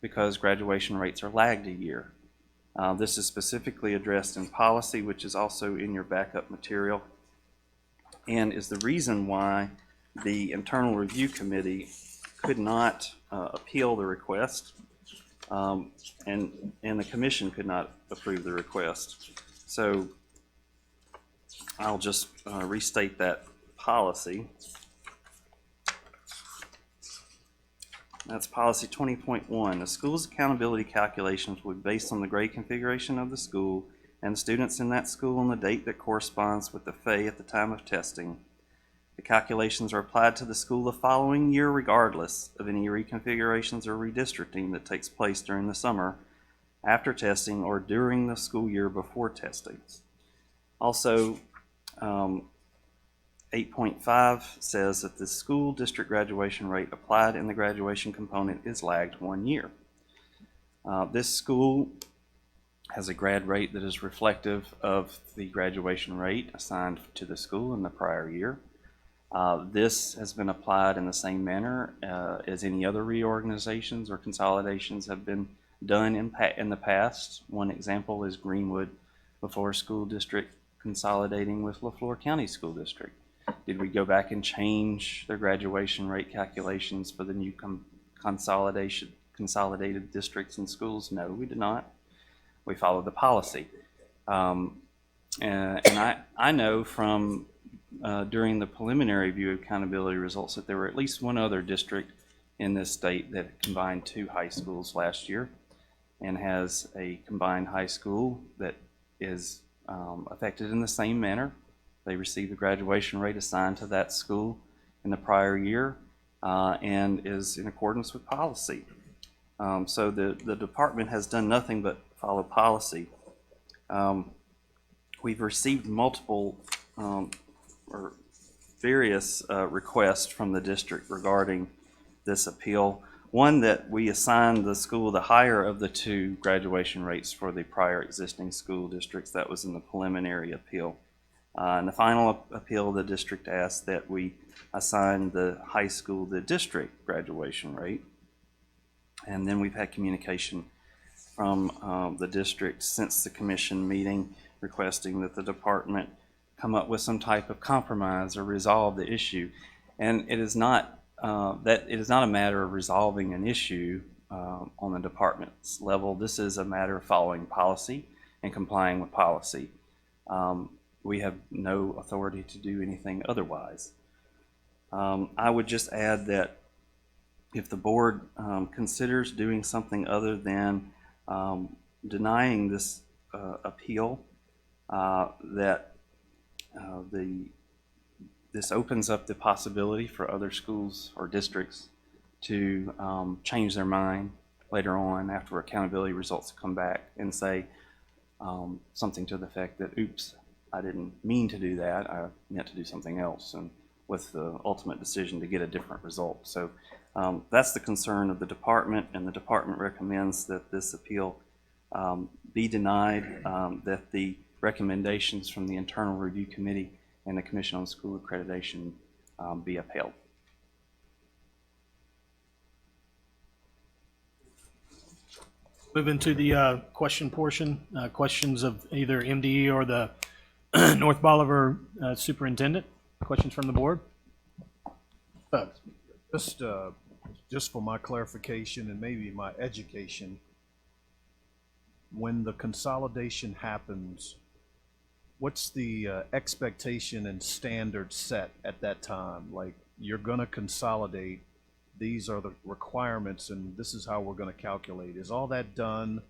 because graduation rates are lagged a year. This is specifically addressed in policy, which is also in your backup material, and is the reason why the Internal Review Committee could not appeal the request, and the commission could not approve the request. So I'll just restate that policy. That's policy 20.1. The school's accountability calculations will be based on the grade configuration of the school and the students in that school on the date that corresponds with the FAE at the time of testing. The calculations are applied to the school the following year regardless of any reconfigurations or redistricting that takes place during the summer after testing or during the school year before testing. Also, 8.5 says that the school district graduation rate applied in the graduation component is lagged 1 year. This school has a grad rate that is reflective of the graduation rate assigned to the school in the prior year. This has been applied in the same manner as any other reorganizations or consolidations have been done in the past. One example is Greenwood LaFleur School District consolidating with LaFleur County School District. Did we go back and change their graduation rate calculations for the new consolidated districts and schools? No, we did not. We followed the policy. And I know from during the preliminary review of accountability results that there were at least one other district in this state that combined 2 high schools last year and has a combined high school that is affected in the same manner. They received the graduation rate assigned to that school in the prior year and is in accordance with policy. So the department has done nothing but follow policy. We've received multiple or various requests from the district regarding this appeal. One, that we assigned the school the higher of the 2 graduation rates for the prior existing school districts. That was in the preliminary appeal. In the final appeal, the district asked that we assign the high school the district graduation rate. And then we've had communication from the district since the commission meeting requesting that the department come up with some type of compromise or resolve the issue. And it is not a matter of resolving an issue on the department's level. This is a matter of following policy and complying with policy. We have no authority to do anything otherwise. I would just add that if the board considers doing something other than denying this appeal, that the this opens up the possibility for other schools or districts to change their mind later on after accountability results come back and say something to the effect that, oops, I didn't mean to do that, I meant to do something else, and with the ultimate decision to get a different result. So that's the concern of the department, and the department recommends that this appeal be denied, that the recommendations from the Internal Review Committee and the Commission on School Accreditation be upheld. Moving to the question portion, questions of either MDE or the North Bolivar Superintendent. Questions from the board? Just for my clarification and maybe my education, when the consolidation happens, what's the expectation and standard set at that time? Like, you're going to consolidate, these are the requirements, and this is how we're going to calculate. Is all that done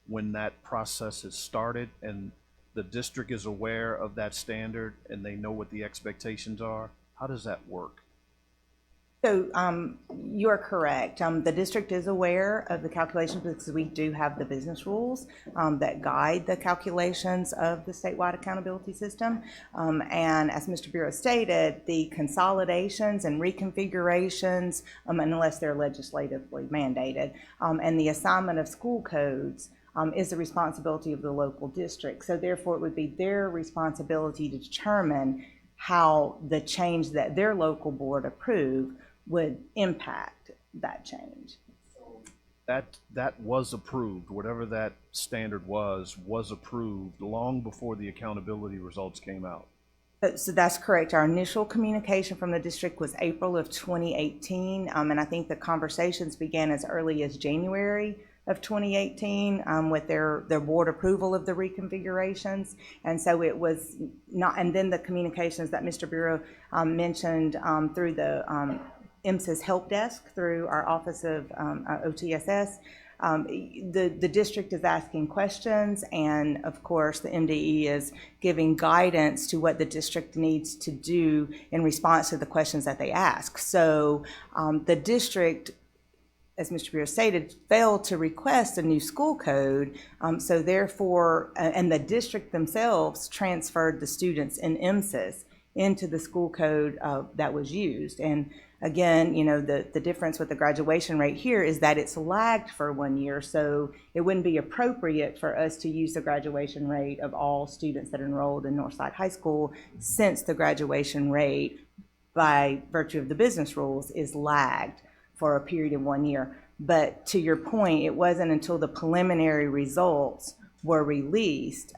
when that process has started and the district is aware of that standard and they know what the expectations are? How does that work? So you are correct. The district is aware of the calculations because we do have the business rules that guide the calculations of the statewide accountability system. And as Mr. Bureau stated, the consolidations and reconfigurations, unless they're legislatively mandated, and the assignment of school codes is the responsibility of the local district. So therefore, it would be their responsibility to determine how the change that their local board approved would impact that change. That was approved, whatever that standard was approved long before the accountability results came out. So that's correct. Our initial communication from the district was April of 2018, and I think the conversations began as early as January of 2018 with their board approval of the reconfigurations. And so it was not, and then the communications that Mr. Bureau mentioned through the IMSA's help desk through our Office of OTSS. The district is asking questions, and of course the MDE is giving guidance to what the district needs to do in response to the questions that they ask. So the district, as Mr. Bureau stated, failed to request a new school code, so therefore, and the district themselves transferred the students in IMSIS into the school code that was used. And again, you know, the difference with the graduation rate here is that it's lagged for 1 year, so it wouldn't be appropriate for us to use the graduation rate of all students that are enrolled in Northside High School, since the graduation rate, by virtue of the business rules, is lagged for a period of 1 year. But to your point, it wasn't until the preliminary results were released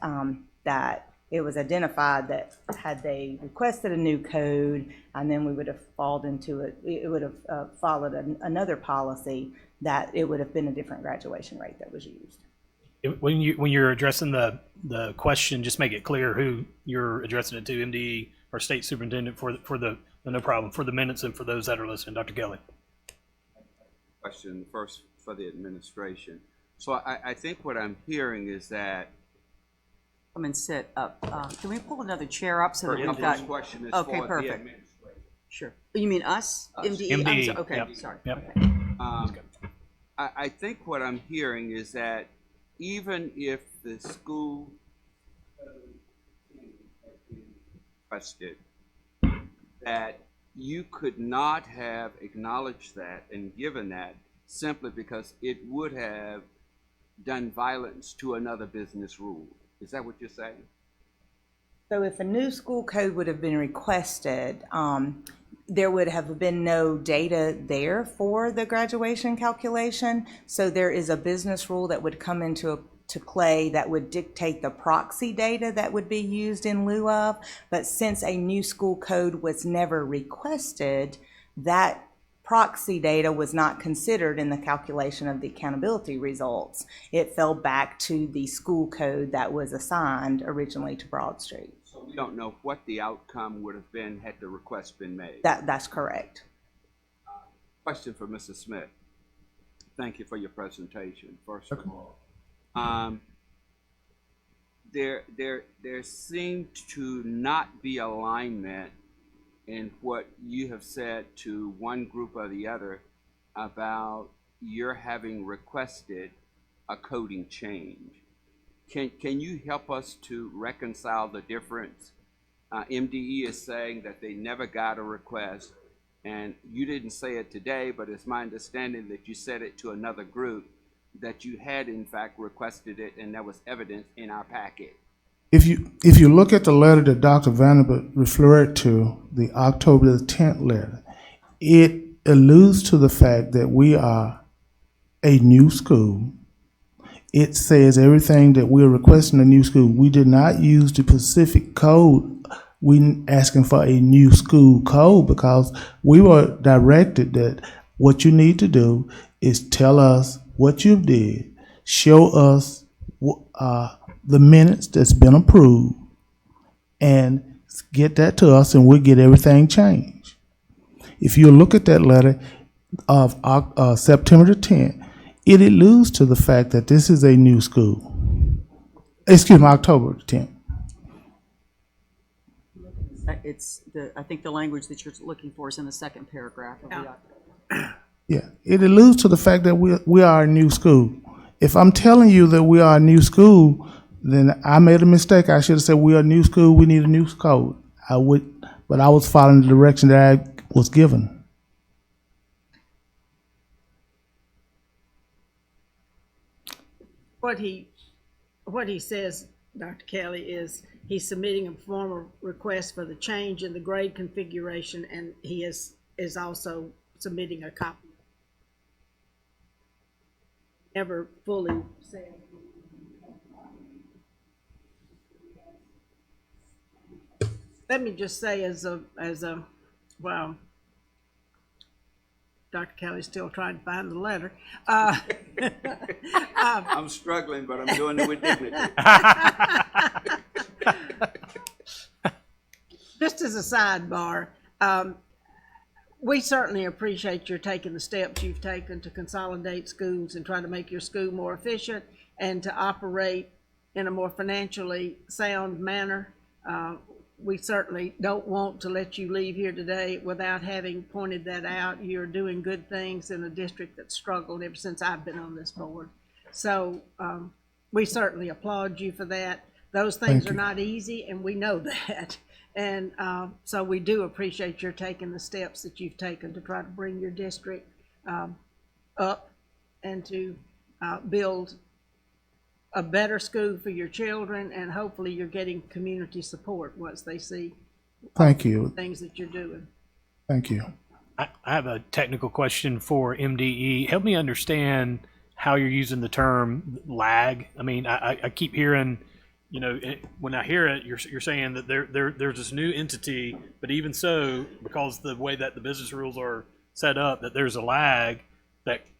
that it was identified that had they requested a new code, and then we would have fallen into it, it would have followed another policy, that it would have been a different graduation rate that was used. When you're addressing the question, just make it clear who you're addressing it to, MDE or State Superintendent, for the no problem, for the minutes and for those that are listening. Dr. Kelly. Question first for the administration. So I think what I'm hearing is that. Come and sit up. Can we pull another chair up so that we've got? This question is okay, for perfect. the administration. Sure. You mean us? MDE? MDE. Okay, Yep. sorry. Yep. Okay. I think what I'm hearing is that even if the school requested, that you could not have acknowledged that and given that simply because it would have done violence to another business rule. Is that what you're saying? So if a new school code would have been requested, there would have been no data there for the graduation calculation. So there is a business rule that would come into play that would dictate the proxy data that would be used in lieu of. But since a new school code was never requested, that proxy data was not considered in the calculation of the accountability results. It fell back to the school code that was assigned originally to Broad Street. So we don't know what the outcome would have been had the request been made. That's correct. Question for Mrs. Smith. Thank you for your presentation, first of all. There seemed to not be alignment in what you have said to one group or the other about your having requested a coding change. Can you help us to reconcile the difference? MDE is saying that they never got a request, and you didn't say it today, but it's my understanding that you said it to another group, that you had in fact requested it, and there was evidence in our packet. If you look at the letter that Dr. Vanderbilt referred to, the October the 10th letter, it alludes to the fact that we are a new school. It says everything that we're requesting a new school. We did not use the Pacific code. We asking for a new school code because we were directed that what you need to do is tell us what you did, show us the minutes that's been approved, and get that to us, and we'll get everything changed. If you look at that letter of September the 10th, it alludes to the fact that this is a new school. Excuse me, October the 10th. I think the language that you're looking for is in the second paragraph of the Yeah, it alludes to the fact that we are a new school. If I'm telling you that we are a new school, then I made a mistake. I should have said we are a new school, we need a new code. But I was following the direction that I was given. What he says, Dr. Kelly, is he's submitting a formal request for the change in the grade configuration, and he is also submitting a copy. Never fully said. Let me just say well, Dr. Kelly's still trying to find the letter. I'm struggling, but I'm doing it with dignity. Just as a sidebar, we certainly appreciate your taking the steps you've taken to consolidate schools and try to make your school more efficient and to operate in a more financially sound manner. We certainly don't want to let you leave here today without having pointed that out. You're doing good things in a district that's struggled ever since I've been on this board. So we certainly applaud you for that. Those things are not easy, and we know that. And so we do appreciate your taking the steps that you've taken to try to bring your district up and to build a better school for your children, and hopefully you're getting community support once they see Thank you. things that you're doing. Thank you. I have a technical question for MDE. Help me understand how you're using the term lag. I mean, I keep hearing, when I hear it, you're saying that there's this new entity, but even so, because the way that the business rules are set up, that there's a lag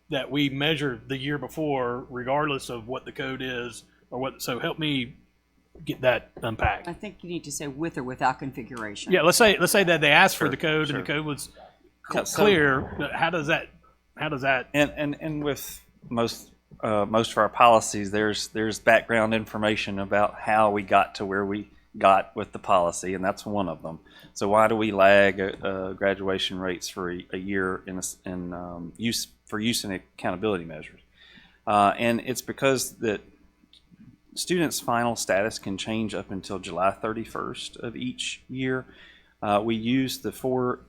that we measure the year before, regardless of what the code is or what. So help me get that unpacked. I think you need to say with or without configuration. Yeah, let's say that they asked for the code sure. and the code was So- clear. How does that? And with most of our policies, there's background information about how we got to where we got with the policy, and that's one of them. So why do we lag graduation rates for a year in use and accountability measures? And it's because that students' final status can change up until July 31st of each year. We use the federally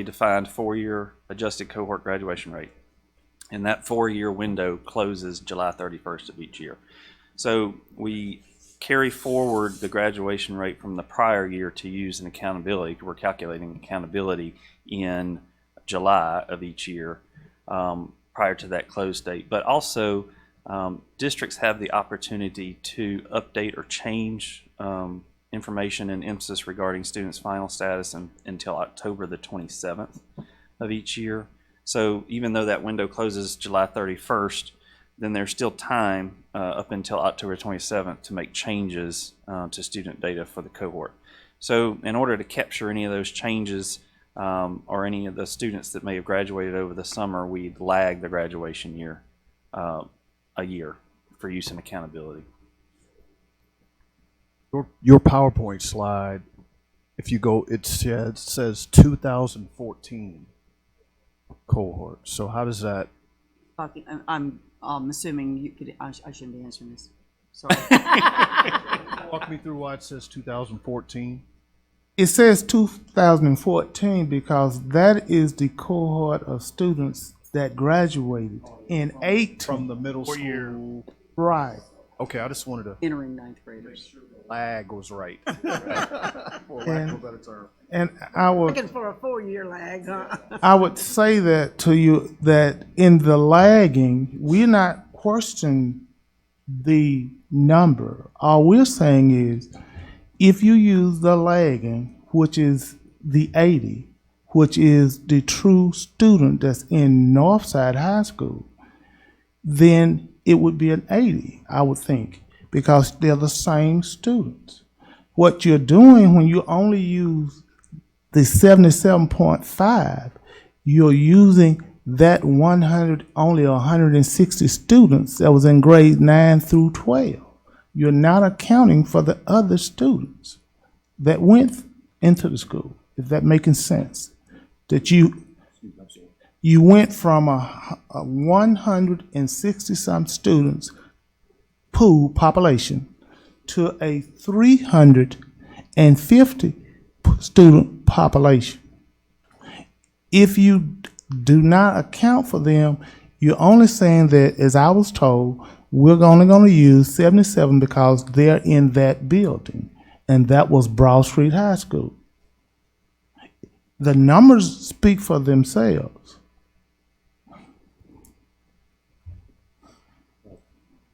defined 4-year adjusted cohort graduation rate, and that 4-year window closes July 31st of each year. So we carry forward the graduation rate from the prior year to use in accountability. We're calculating accountability in July of each year prior to that close date. But also, districts have the opportunity to update or change information and emphasis regarding students' final status until October the 27th of each year. So even though that window closes July 31st, then there's still time up until October 27th to make changes to student data for the cohort. So in order to capture any of those changes or any of the students that may have graduated over the summer, we lag the graduation year a year for use and accountability. Your PowerPoint slide if you go, it says 2014 cohort. So how does that? I'm assuming you could, I shouldn't be answering this. Sorry. Walk me through why it says 2014. It says 2014 because that is the cohort of students that graduated in 18. From the middle school. Right. Okay, I just wanted to. Entering ninth graders. Lag was right. For lack of a better term. And I would. Looking for a 4-year lag, huh? I would say that to you, that in the lagging, we're not questioning the number. All we're saying is, if you use the lagging, which is the 80, which is the true student that's in Northside High School, then it would be an 80, I would think, because they're the same students. What you're doing when you only use the 77.5, you're using that 100, only 160 students that was in grade 9 through 12. You're not accounting for the other students that went into the school, if that making sense. That you went from a 160 some students pool population to a 350 student population. If you do not account for them, you're only saying that, as I was told, we're only going to use 77 because they're in that building, and that was Broad Street High School. The numbers speak for themselves.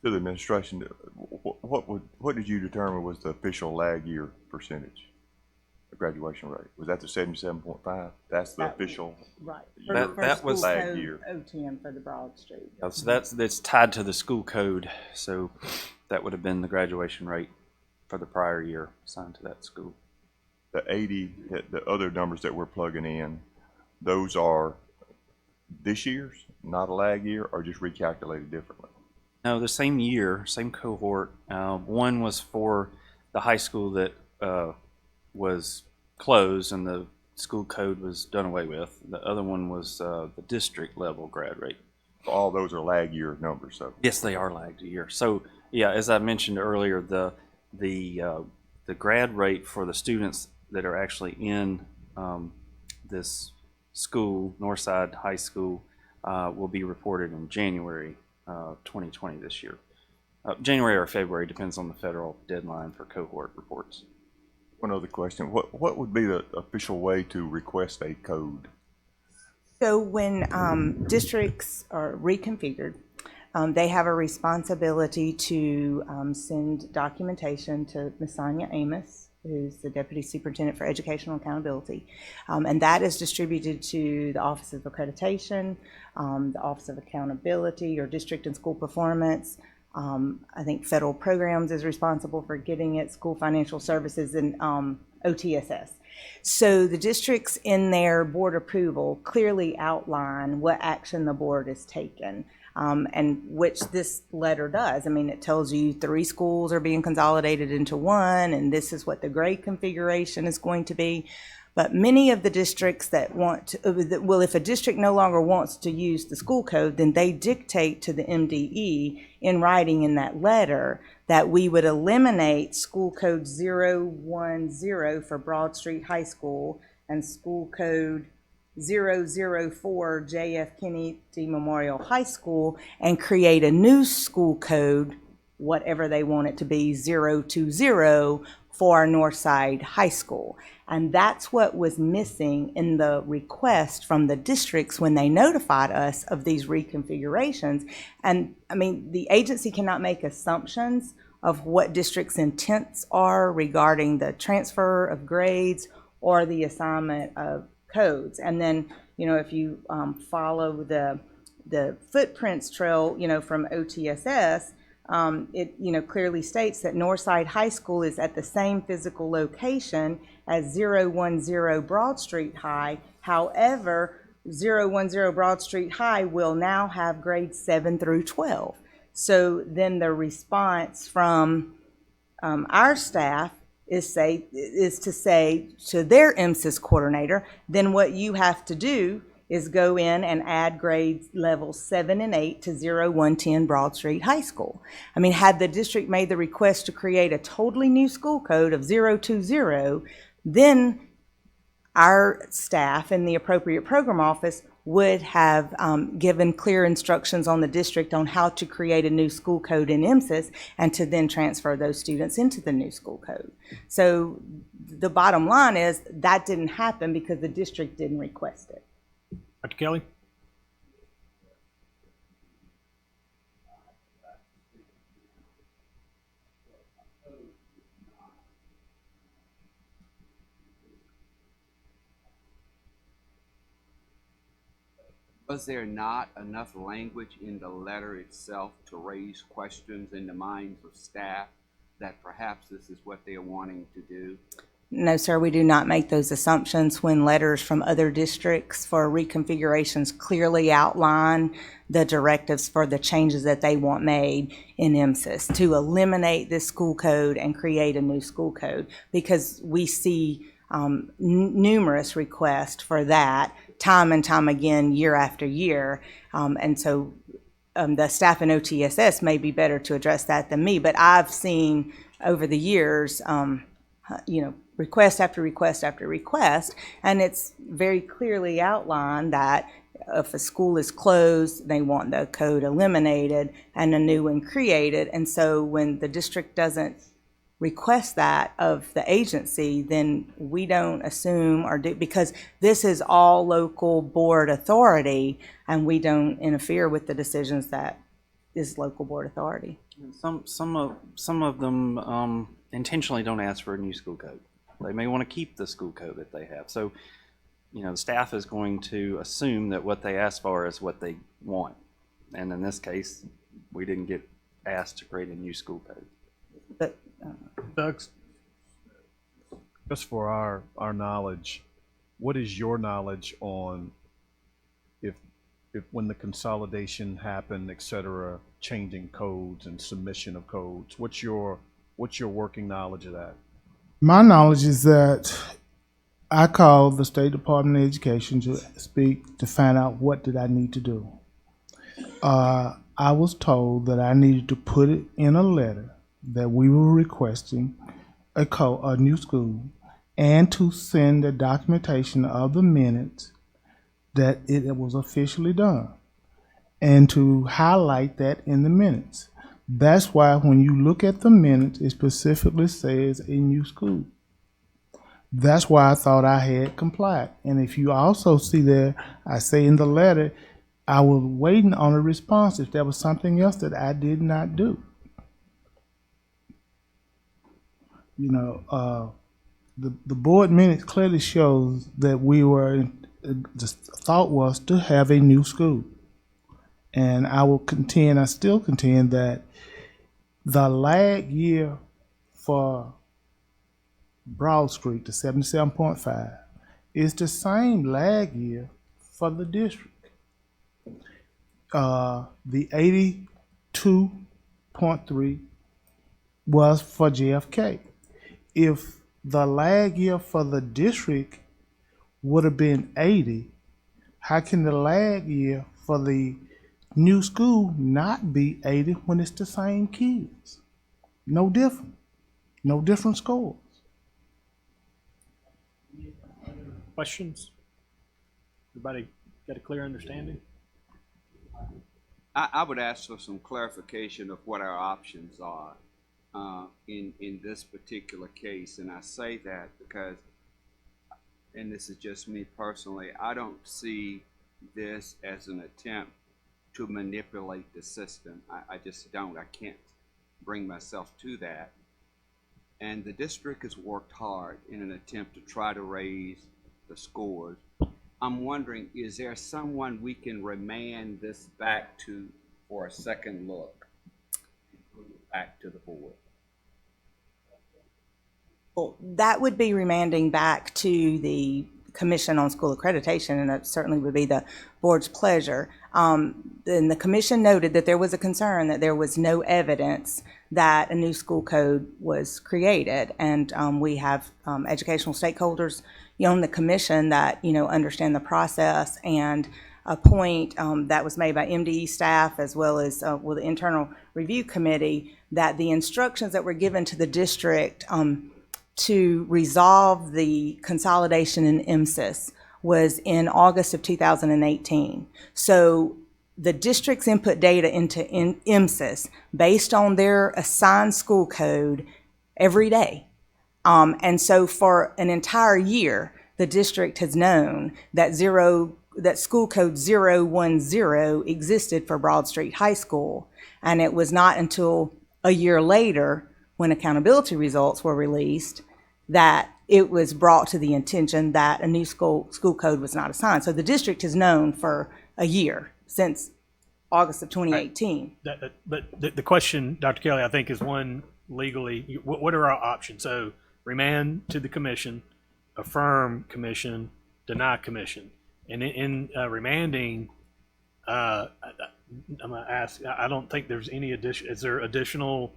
To the administration, what did you determine was the official lag year percentage of graduation rate? Was that the 77.5? That's the official. Right. That was lag year. OTM for the Broad Street. So that's tied to the school code. So that would have been the graduation rate for the prior year assigned to that school. The 80, the other numbers that we're plugging in, those are this year's, not a lag year, or just recalculated differently? No, the same year, same cohort. One was for the high school that was closed and the school code was done away with. The other one was the district level grad rate. All those are lag year numbers, so. Yes, they are lagged a year. So yeah, as I mentioned earlier, the grad rate for the students that are actually in this school, Northside High School, will be reported in January 2020 this year. January or February, depends on the federal deadline for cohort reports. One other question, what would be the official way to request a code? So when districts are reconfigured, they have a responsibility to send documentation to Ms. Sonia Amos, who's the Deputy Superintendent for Educational Accountability. And that is distributed to the Office of Accreditation, the Office of Accountability, or District and School Performance. I think Federal Programs is responsible for getting it, School Financial Services, and OTSS. So the districts in their board approval clearly outline what action the board has taken. And which this letter does. I mean, it tells you 3 schools are being consolidated into 1, and this is what the grade configuration is going to be. But many of the districts that want to, well, if a district no longer wants to use the school code, then they dictate to the MDE in writing in that letter that we would eliminate school code 010 for Broad Street High School and school code 004 J.F. Kennedy Memorial High School and create a new school code, whatever they want it to be, 020 for Northside High School. And that's what was missing in the request from the districts when they notified us of these reconfigurations. And I mean, the agency cannot make assumptions of what districts' intents are regarding the transfer of grades or the assignment of codes. And then, you know, if you follow the footprints trail, you know, from OTSS, it, you know, clearly states that Northside High School is at the same physical location as 010 Broad Street High. However, 010 Broad Street High will now have grades 7 through 12. So then the response from our staff is to say to their MSIS coordinator, then what you have to do is go in and add grades levels 7 and 8 to 0110 Broad Street High School. I mean, had the district made the request to create a totally new school code of 020, then our staff in the appropriate program office would have given clear instructions on the district on how to create a new school code in MSIS and to then transfer those students into the new school code. So the bottom line is that didn't happen because the district didn't request it. Dr. Kelly? Was there not enough language in the letter itself to raise questions in the minds of staff that perhaps this is what they're wanting to do? No, sir, we do not make those assumptions when letters from other districts for reconfigurations clearly outline the directives for the changes that they want made in MSIS to eliminate this school code and create a new school code, because we see numerous requests for that time and time again, year after year. And so the staff in OTSS may be better to address that than me, but I've seen over the years, request after request after request, and it's very clearly outlined that if a school is closed, they want the code eliminated and a new one created. And so when the district doesn't request that of the agency, then we don't assume or do, because this is all local board authority, and we don't interfere with the decisions that is local board authority. Some of them intentionally don't ask for a new school code. They may want to keep the school code that they have. So, the staff is going to assume that what they ask for is what they want. And in this case, we didn't get asked to create a new school code. But Doug? Just for our knowledge, what is your knowledge on if when the consolidation happened, et cetera, changing codes and submission of codes? What's your working knowledge of that? My knowledge is that I called the State Department of Education to speak to find out what did I need to do. I was told that I needed to put it in a letter that we were requesting a new school, and to send the documentation of the minutes that it was officially done, and to highlight that in the minutes. That's why when you look at the minutes, it specifically says a new school. That's why I thought I had complied. And if you also see there, I say in the letter, I was waiting on a response if there was something else that I did not do. The board minutes clearly shows that we were, the thought was to have a new school. And I still contend that the lag year for Broad Street, the 77.5, is the same lag year for the district. The 82.3 was for JFK. If the lag year for the district would have been 80, how can the lag year for the new school not be 80 when it's the same kids? No different. No different scores. Questions? Everybody got a clear understanding? I would ask for some clarification of what our options are in this particular case. And I say that because, and this is just me personally, I don't see this as an attempt to manipulate the system. I just don't. I can't bring myself to that. And the district has worked hard in an attempt to try to raise the scores. I'm wondering, is there someone we can remand this back to for a second look, back to the board? Well, that would be remanding back to the Commission on School Accreditation, and that certainly would be the board's pleasure. Then the commission noted that there was a concern that there was no evidence that a new school code was created. And we have educational stakeholders on the commission that, understand the process, and a point that was made by MDE staff as well as with the internal review committee, that the instructions that were given to the district to resolve the consolidation in MSIS was in August of 2018. So the district's input data into MSIS based on their assigned school code every day. And so for an entire year, the district has known that school code 010 existed for Broad Street High School. And it was not until a year later, when accountability results were released, that it was brought to the attention that a new school code was not assigned. So the district has known for a year, since August of 2018. But the question, Dr. Kelly, I think is one legally, what are our options? So remand to the commission, affirm commission, deny commission. And in remanding, I'm gonna ask, I don't think there's any is there additional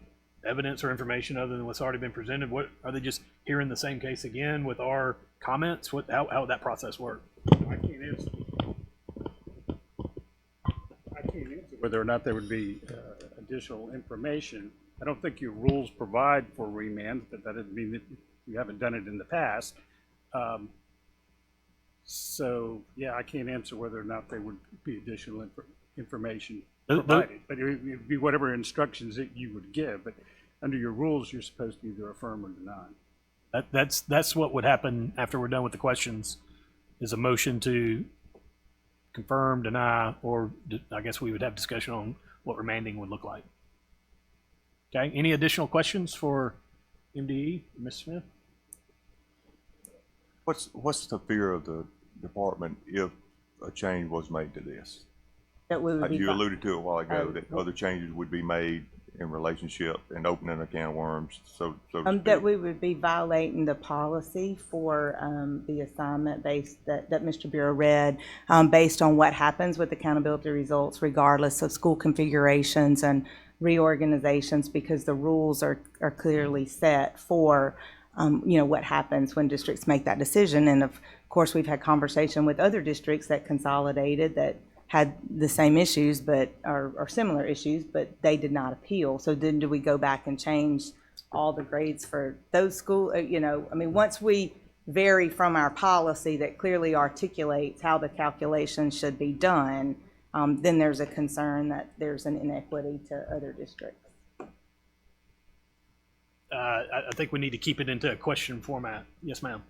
evidence or information other than what's already been presented? What, are they just hearing the same case again with our comments? How would that process work? I can't answer whether or not there would be additional information. I don't think your rules provide for remand, but that doesn't mean that you haven't done it in the past. So, yeah, I can't answer whether or not there would be additional information provided, but it would be whatever instructions that you would give. But under your rules, you're supposed to either affirm or deny. That's what would happen after we're done with the questions, is a motion to confirm, deny, or I guess we would have discussion on what remanding would look like. Okay, any additional questions for MDE, Ms. Smith? What's the fear of the department if a change was made to this? That we would be You alluded to it a while ago, that other changes would be made in relationship and opening a can of worms, so to speak. That we would be violating the policy for the assignment that Mr. Bureau read, based on what happens with accountability results regardless of school configurations and reorganizations, because the rules are clearly set for what happens when districts make that decision. And of course, we've had conversation with other districts that consolidated that had the same issues, but or similar issues, but they did not appeal. So then do we go back and change all the grades for those schools? Once we vary from our policy that clearly articulates how the calculation should be done, then there's a concern that there's an inequity to other districts. I think we need to keep it into a question format. Yes, ma'am.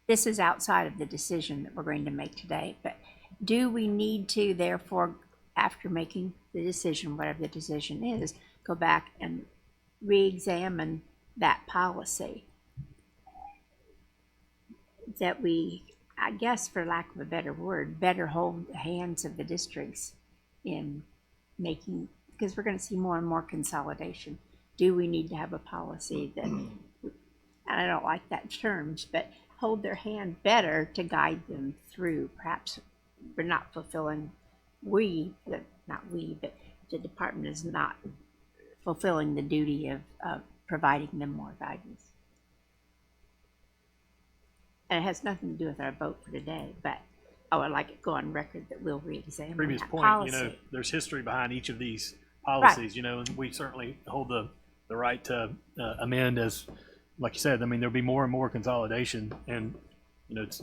This is outside of the decision that we're going to make today, but do we need to, therefore, after making the decision, whatever the decision is, go back and re-examine that policy? That we, I guess for lack of a better word, better hold the hands of the districts in making, because we're going to see more and more consolidation. Do we need to have a policy that, and I don't like that terms, but hold their hand better to guide them through? Perhaps we're not fulfilling, but the department is not fulfilling the duty of providing them more guidance. And it has nothing to do with our vote for today, but I would like it to go on record that we'll re-examine Previous that point, policy. there's history behind each of these policies, Right. And we certainly hold the right to amend as, like you said, there'll be more and more consolidation, and, it's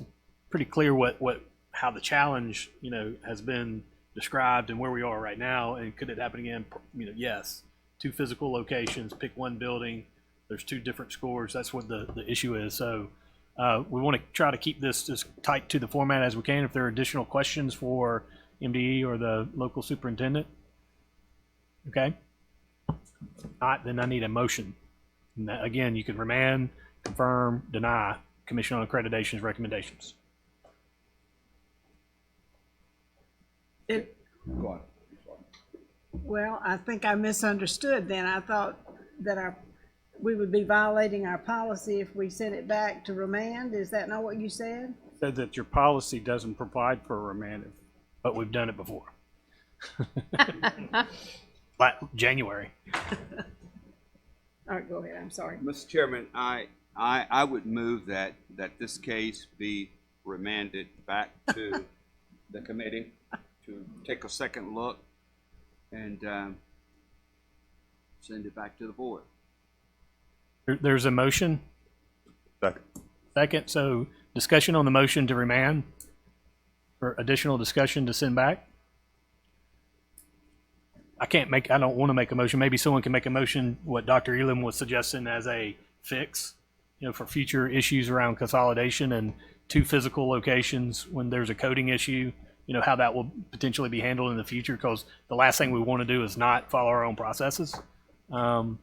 pretty clear how the challenge, has been described and where we are right now. And could it happen again? Yes. 2 physical locations, pick one building, there's 2 different scores. That's what the issue is. So we want to try to keep this as tight to the format as we can. If there are additional questions for MDE or the local superintendent. Okay. All right, then I need a motion. And that, again, you can remand, confirm, deny Commission on Accreditation's recommendations. Go on. Well, I think I misunderstood then. I thought that our we would be violating our policy if we sent it back to remand. Is that not what you said? Said that your policy doesn't provide for a remand. But we've done it before. January. All right, go ahead, I'm sorry. Mr. Chairman, I would move that this case be remanded back to the committee to take a second look and send it back to the board. There's a motion. Second. Second, so discussion on the motion to remand for additional discussion to send back. I don't want to make a motion. Maybe someone can make a motion, what Dr. Elam was suggesting as a fix, for future issues around consolidation and 2 physical locations when there's a coding issue, how that will potentially be handled in the future, because the last thing we want to do is not follow our own processes. And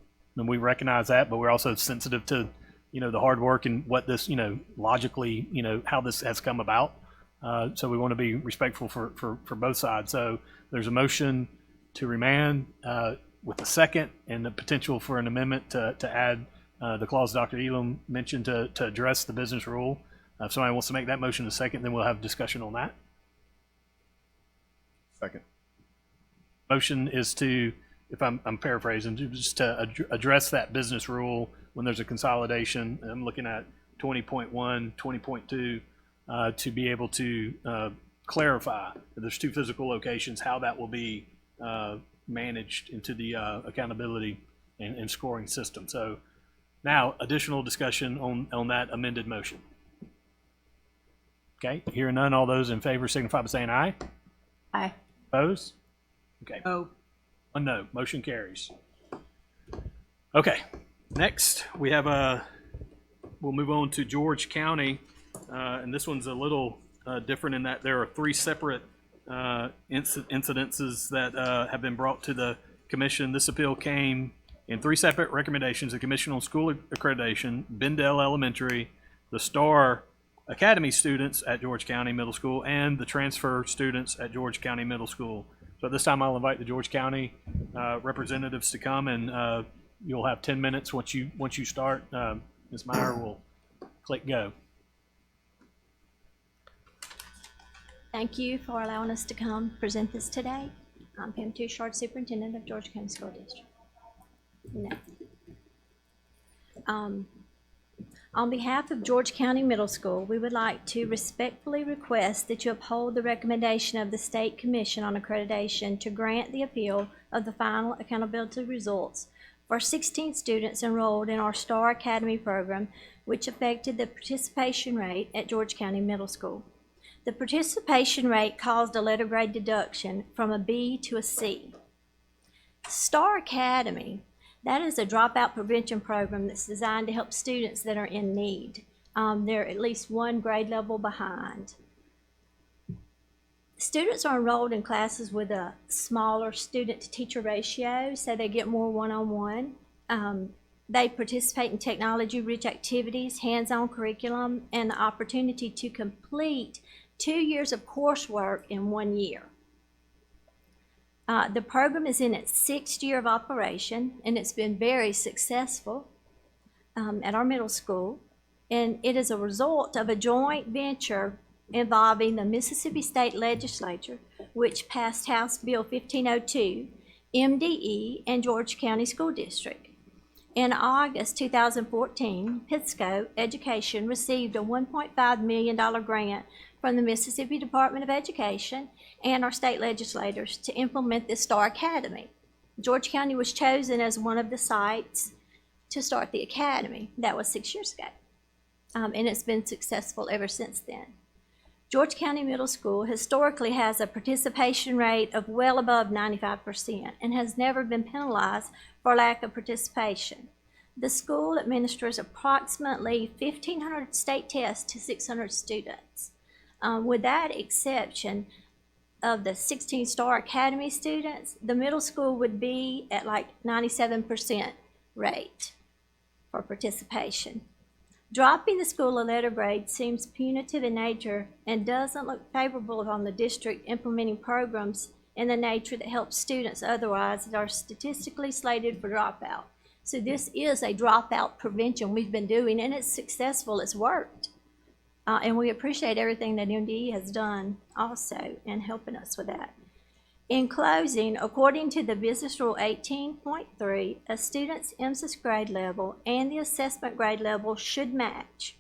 we recognize that, but we're also sensitive to, the hard work and what this, logically, how this has come about. So we want to be respectful for both sides. So there's a motion to remand with a second and the potential for an amendment to add the clause Dr. Elam mentioned to address the business rule. If somebody wants to make that motion a second, then we'll have discussion on that. Second. Motion is to, if I'm paraphrasing, just to address that business rule when there's a consolidation. I'm looking at 20.1, 20.2, to be able to clarify that there's 2 physical locations, how that will be managed into the accountability and scoring system. So now additional discussion on that amended motion. Okay, hearing none, all those in favor signify by saying aye. Aye. Opposed? Okay. Oh. One no, motion carries. Okay, next we have we'll move on to George County, and this one's a little different in that there are 3 separate incidences that have been brought to the commission. This appeal came in 3 separate recommendations: the Commission on School Accreditation, Bendale Elementary, the Star Academy students at George County Middle School, and the transfer students at George County Middle School. So at this time, I'll invite the George County representatives to come, and you'll have 10 minutes once you start. Ms. Meyer will click go. Thank you for allowing us to come present this today. I'm Pam Touchard, Superintendent of George County School District. On behalf of George County Middle School, we would like to respectfully request that you uphold the recommendation of the State Commission on Accreditation to grant the appeal of the final accountability results for 16 students enrolled in our Star Academy program, which affected the participation rate at George County Middle School. The participation rate caused a letter grade deduction from a B to a C. Star Academy, that is a dropout prevention program that's designed to help students that are in need. They're at least 1 grade level behind. Students are enrolled in classes with a smaller student-to-teacher ratio, so they get more one-on-one. They participate in technology-rich activities, hands-on curriculum, and the opportunity to complete 2 years of coursework in 1 year. The program is in its 6th year of operation, and it's been very successful at our middle school. And it is a result of a joint venture involving the Mississippi State Legislature, which passed House Bill 1502, MDE, and George County School District. In August 2014, Pisco Education received a $1.5 million grant from the Mississippi Department of Education and our state legislators to implement this Star Academy. George County was chosen as one of the sites to start the academy. That was 6 years ago, and it's been successful ever since then. George County Middle School historically has a participation rate of well above 95% and has never been penalized for lack of participation. The school administers approximately 1,500 state tests to 600 students. With that exception of the 16 Star Academy students, the middle school would be at like 97% rate for participation. Dropping the school a letter grade seems punitive in nature and doesn't look favorable on the district implementing programs in the nature that helps students otherwise that are statistically slated for dropout. So this is a dropout prevention we've been doing, and it's successful, it's worked. And we appreciate everything that MDE has done also in helping us with that. In closing, according to the Business Rule 18.3, a student's MSIS grade level and the assessment grade level should match,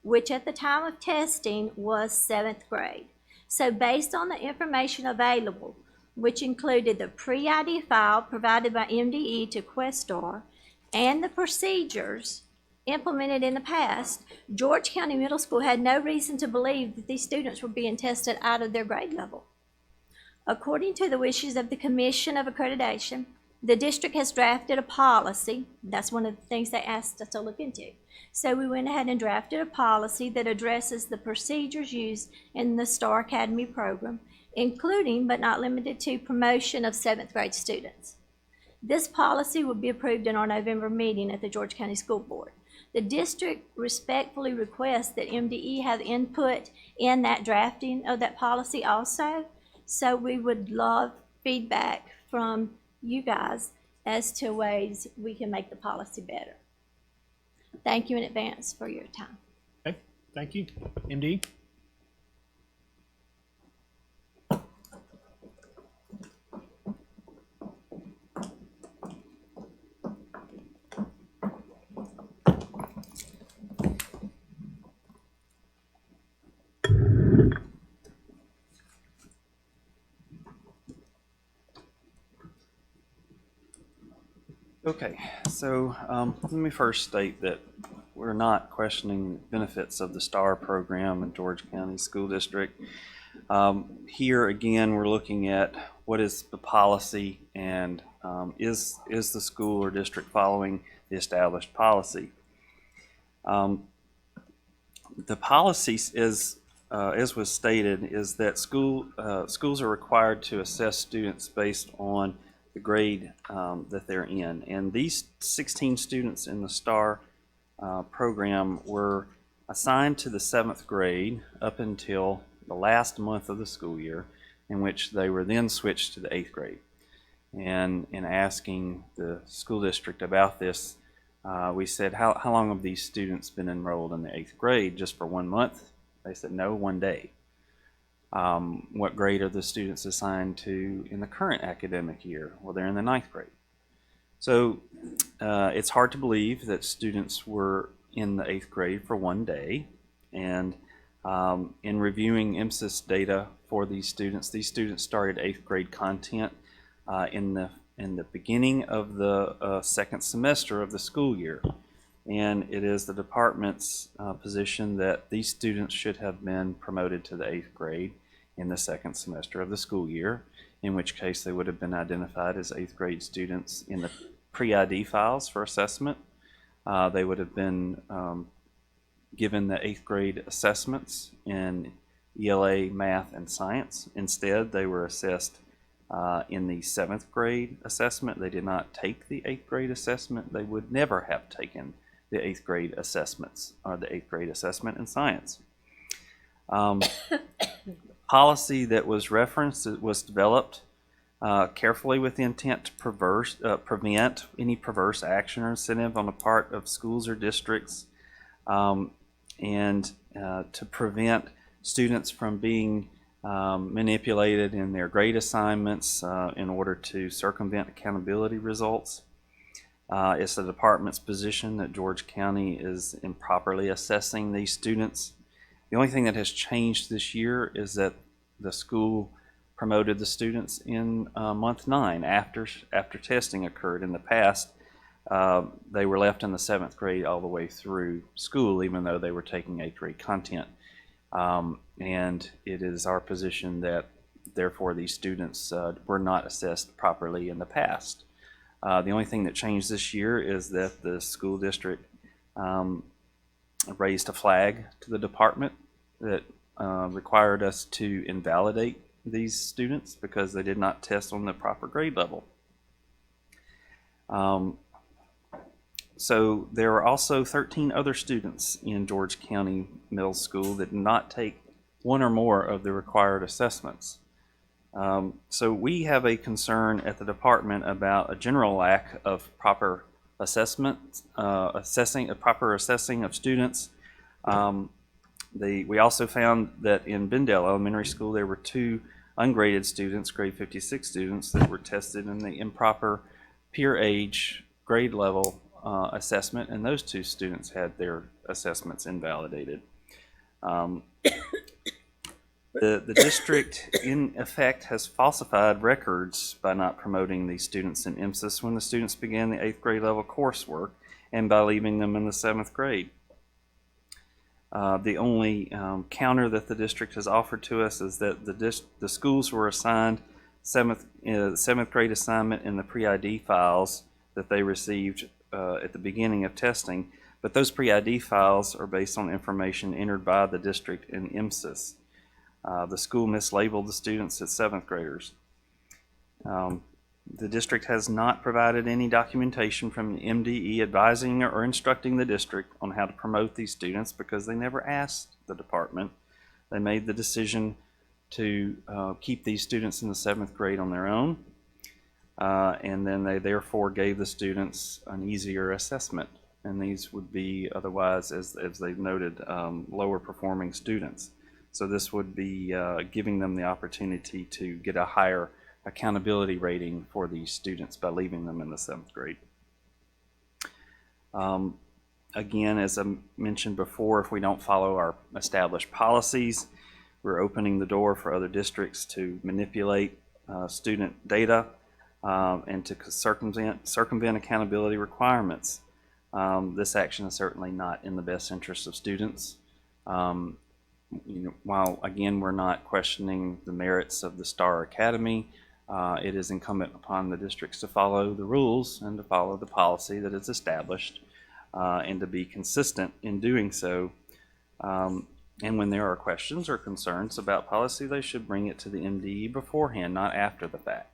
which at the time of testing was 7th grade. So based on the information available, which included the pre-ID file provided by MDE to Questar and the procedures implemented in the past, George County Middle School had no reason to believe that these students were being tested out of their grade level. According to the wishes of the Commission of Accreditation, the district has drafted a policy. That's one of the things they asked us to look into. So we went ahead and drafted a policy that addresses the procedures used in the Star Academy program, including but not limited to promotion of 7th grade students. This policy will be approved in our November meeting at the George County School Board. The district respectfully requests that MDE have input in that drafting of that policy also. So we would love feedback from you guys as to ways we can make the policy better. Thank you in advance for your time. Okay, thank you. MD? Okay, so let me first state that we're not questioning the benefits of the STAR program in George County School District. Here again, we're looking at what is the policy and is the school or district following the established policy. The policy is, as was stated, is that schools are required to assess students based on the grade that they're in. And these 16 students in the STAR program were assigned to the 7th grade up until the last month of the school year, in which they were then switched to the 8th grade. And in asking the school district about this, we said, how long have these students been enrolled in the 8th grade? Just for 1 month? They said, no, 1 day. What grade are the students assigned to in the current academic year? Well, they're in the 9th grade. So it's hard to believe that students were in the 8th grade for 1 day. And in reviewing MSIS data for these students started 8th grade content in the beginning of the 2nd semester of the school year. And it is the department's position that these students should have been promoted to the 8th grade in the 2nd semester of the school year, in which case they would have been identified as 8th grade students in the pre-ID files for assessment. They would have been given the 8th grade assessments in ELA, math, and science. Instead, they were assessed in the 7th grade assessment. They did not take the 8th grade assessment. They would never have taken the 8th grade assessments or the 8th grade assessment in science. Policy that was referenced was developed carefully with the intent to prevent any perverse action or incentive on the part of schools or districts, and to prevent students from being manipulated in their grade assignments in order to circumvent accountability results. It's the department's position that George County is improperly assessing these students. The only thing that has changed this year is that the school promoted the students in month 9 after testing occurred. In the past, they were left in the 7th grade all the way through school, even though they were taking 8th grade content. And it is our position that, therefore, these students were not assessed properly in the past. The only thing that changed this year is that the school district raised a flag to the department that required us to invalidate these students because they did not test on the proper grade level. So there are also 13 other students in George County Middle School that did not take one or more of the required assessments. So we have a concern at the department about a general lack of proper assessment, a proper assessing of students. We also found that in Bendale Elementary School there were 2 ungraded students, grade 56 students, that were tested in the improper peer age grade level assessment, and those 2 students had their assessments invalidated. The district, in effect, has falsified records by not promoting these students in IMSIS when the students began the 8th grade level coursework and by leaving them in the 7th grade. The only counter that the district has offered to us is that the schools were assigned 7th grade assignment in the pre-ID files that they received at the beginning of testing, but those pre-ID files are based on information entered by the district in IMSIS. The school mislabeled the students as 7th graders. The district has not provided any documentation from the MDE advising or instructing the district on how to promote these students because they never asked the department. They made the decision to keep these students in the 7th grade on their own, and then they therefore gave the students an easier assessment, and these would be otherwise, as they've noted, lower performing students. So this would be giving them the opportunity to get a higher accountability rating for these students by leaving them in the 7th grade. Again, as I mentioned before, if we don't follow our established policies, we're opening the door for other districts to manipulate student data and to circumvent accountability requirements. This action is certainly not in the best interest of students. While again we're not questioning the merits of the Star Academy, it is incumbent upon the districts to follow the rules and to follow the policy that is established and to be consistent in doing so. And when there are questions or concerns about policy, they should bring it to the MDE beforehand, not after the fact.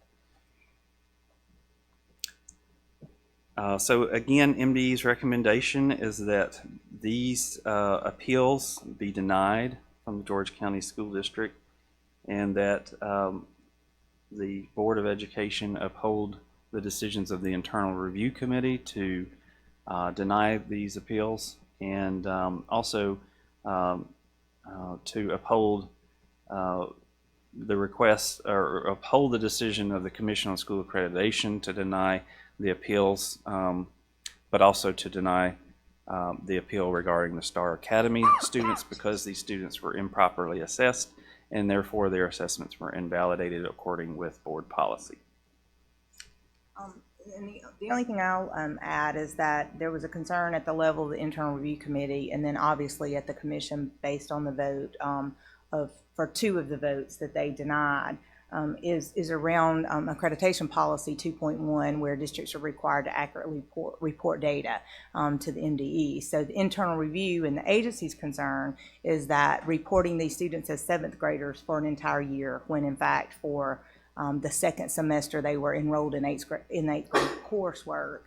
So again, MDE's recommendation is that these appeals be denied from the George County School District, and that the Board of Education uphold the decisions of the Internal Review Committee to deny these appeals, and also to uphold the request or uphold the decision of the Commission on School Accreditation to deny the appeals, but also to deny the appeal regarding the Star Academy students because these students were improperly assessed and therefore their assessments were invalidated according with board policy. And the only thing I'll add is that there was a concern at the level of the Internal Review Committee and then obviously at the Commission based on the vote for 2 of the votes that they denied. Is around accreditation policy 2.1, where districts are required to accurately report data to the MDE. So the internal review and the agency's concern is that reporting these students as 7th graders for an entire year, when in fact for the 2nd semester they were enrolled in 8th grade coursework,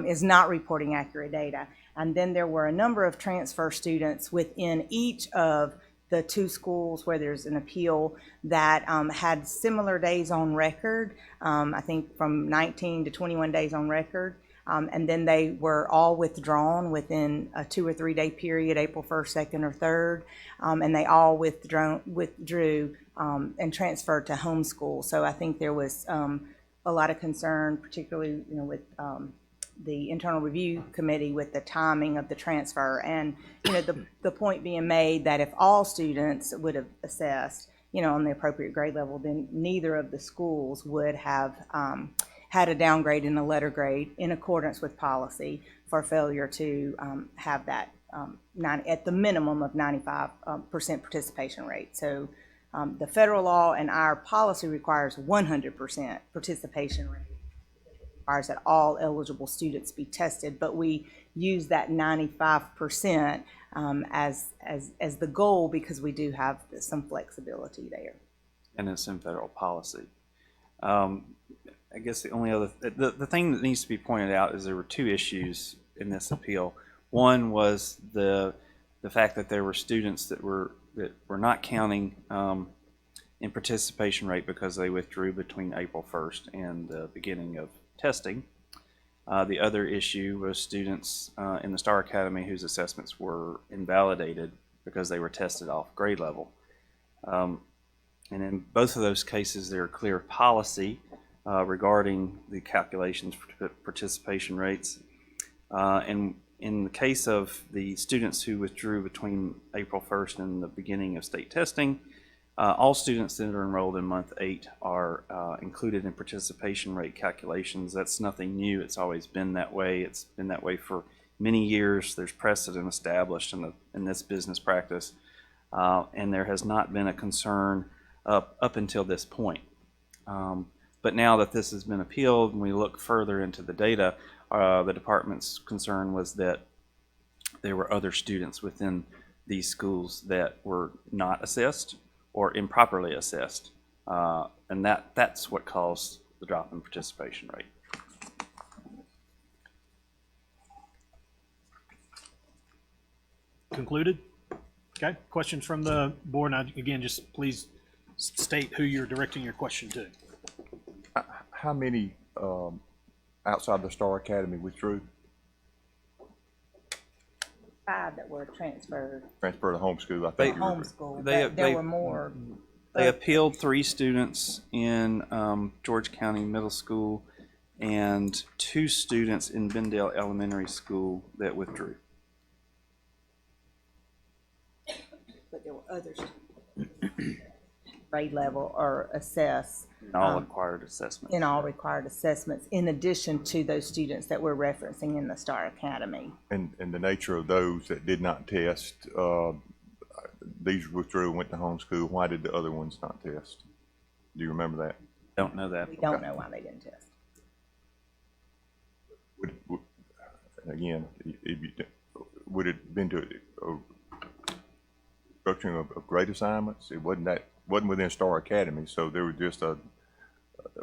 is not reporting accurate data. And then there were a number of transfer students within each of the 2 schools where there's an appeal that had similar days on record, I think from 19 to 21 days on record, and then they were all withdrawn within a 2 or 3 day period, April 1st, 2nd, or 3rd, and they all withdrew and transferred to homeschool. So I think there was a lot of concern, particularly with the Internal Review Committee with the timing of the transfer, and the point being made that if all students would have assessed on the appropriate grade level, then neither of the schools would have had a downgrade in the letter grade in accordance with policy for failure to have that at the minimum of 95% participation rate. So the federal law and our policy requires 100% participation rate. Requires that all eligible students be tested, but we use that 95% as the goal because we do have some flexibility there. And it's in federal policy. I guess the only other the thing that needs to be pointed out is there were 2 issues in this appeal. One was the fact that there were students that were not counting in participation rate because they withdrew between April 1st and the beginning of testing. The other issue was students in the Star Academy whose assessments were invalidated because they were tested off grade level. And in both of those cases, there are clear policy regarding the calculations for participation rates. And in the case of the students who withdrew between April 1st and the beginning of state testing, all students that are enrolled in month 8 are included in participation rate calculations. That's nothing new. It's always been that way. It's been that way for many years. There's precedent established in this business practice, and there has not been a concern up until this point. But now that this has been appealed and we look further into the data, the department's concern was that there were other students within these schools that were not assessed or improperly assessed, and that's what caused the drop in participation rate. Concluded? Okay, questions from the board? Now, again, just please state who you're directing your question to. How many outside the Star Academy withdrew? 5 that were transferred. Transferred to homeschool, I They think. homeschooled, but there were more. They appealed 3 students in George County Middle School and 2 students in Bendale Elementary School that withdrew. But there were others grade level or assess. In all required assessments. In all required assessments, in addition to those students that we're referencing in the Star Academy. And the nature of those that did not test, these withdrew and went to homeschool. Why did the other ones not test? Do you remember that? Don't know that. We don't know why they didn't test. Again, would it have been to a structuring of grade assignments? It wasn't within Star Academy, so there was just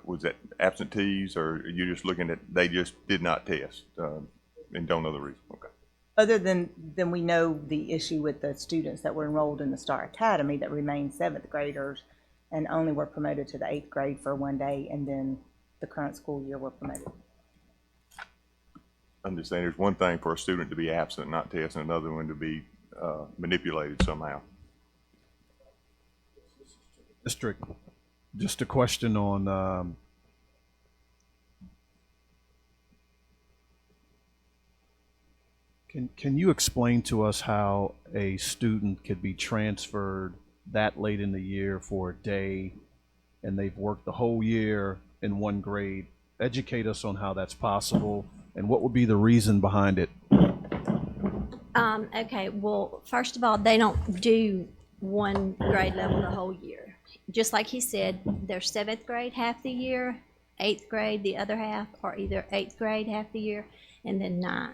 was that absentees, or are you just looking at they just did not test and don't know the reason? Okay. Other than we know the issue with the students that were enrolled in the Star Academy that remained 7th graders and only were promoted to the 8th grade for 1 day, and then the current school year were promoted. I'm just saying there's one thing for a student to be absent, not test, and another one to be manipulated somehow. District, just a question on can you explain to us how a student could be transferred that late in the year for a day and they've worked the whole year in 1 grade? Educate us on how that's possible and what would be the reason behind it. Okay, well, first of all, they don't do 1 grade level the whole year. Just like he said, they're 7th grade half the year, 8th grade the other half, or either 8th grade half the year, and then 9th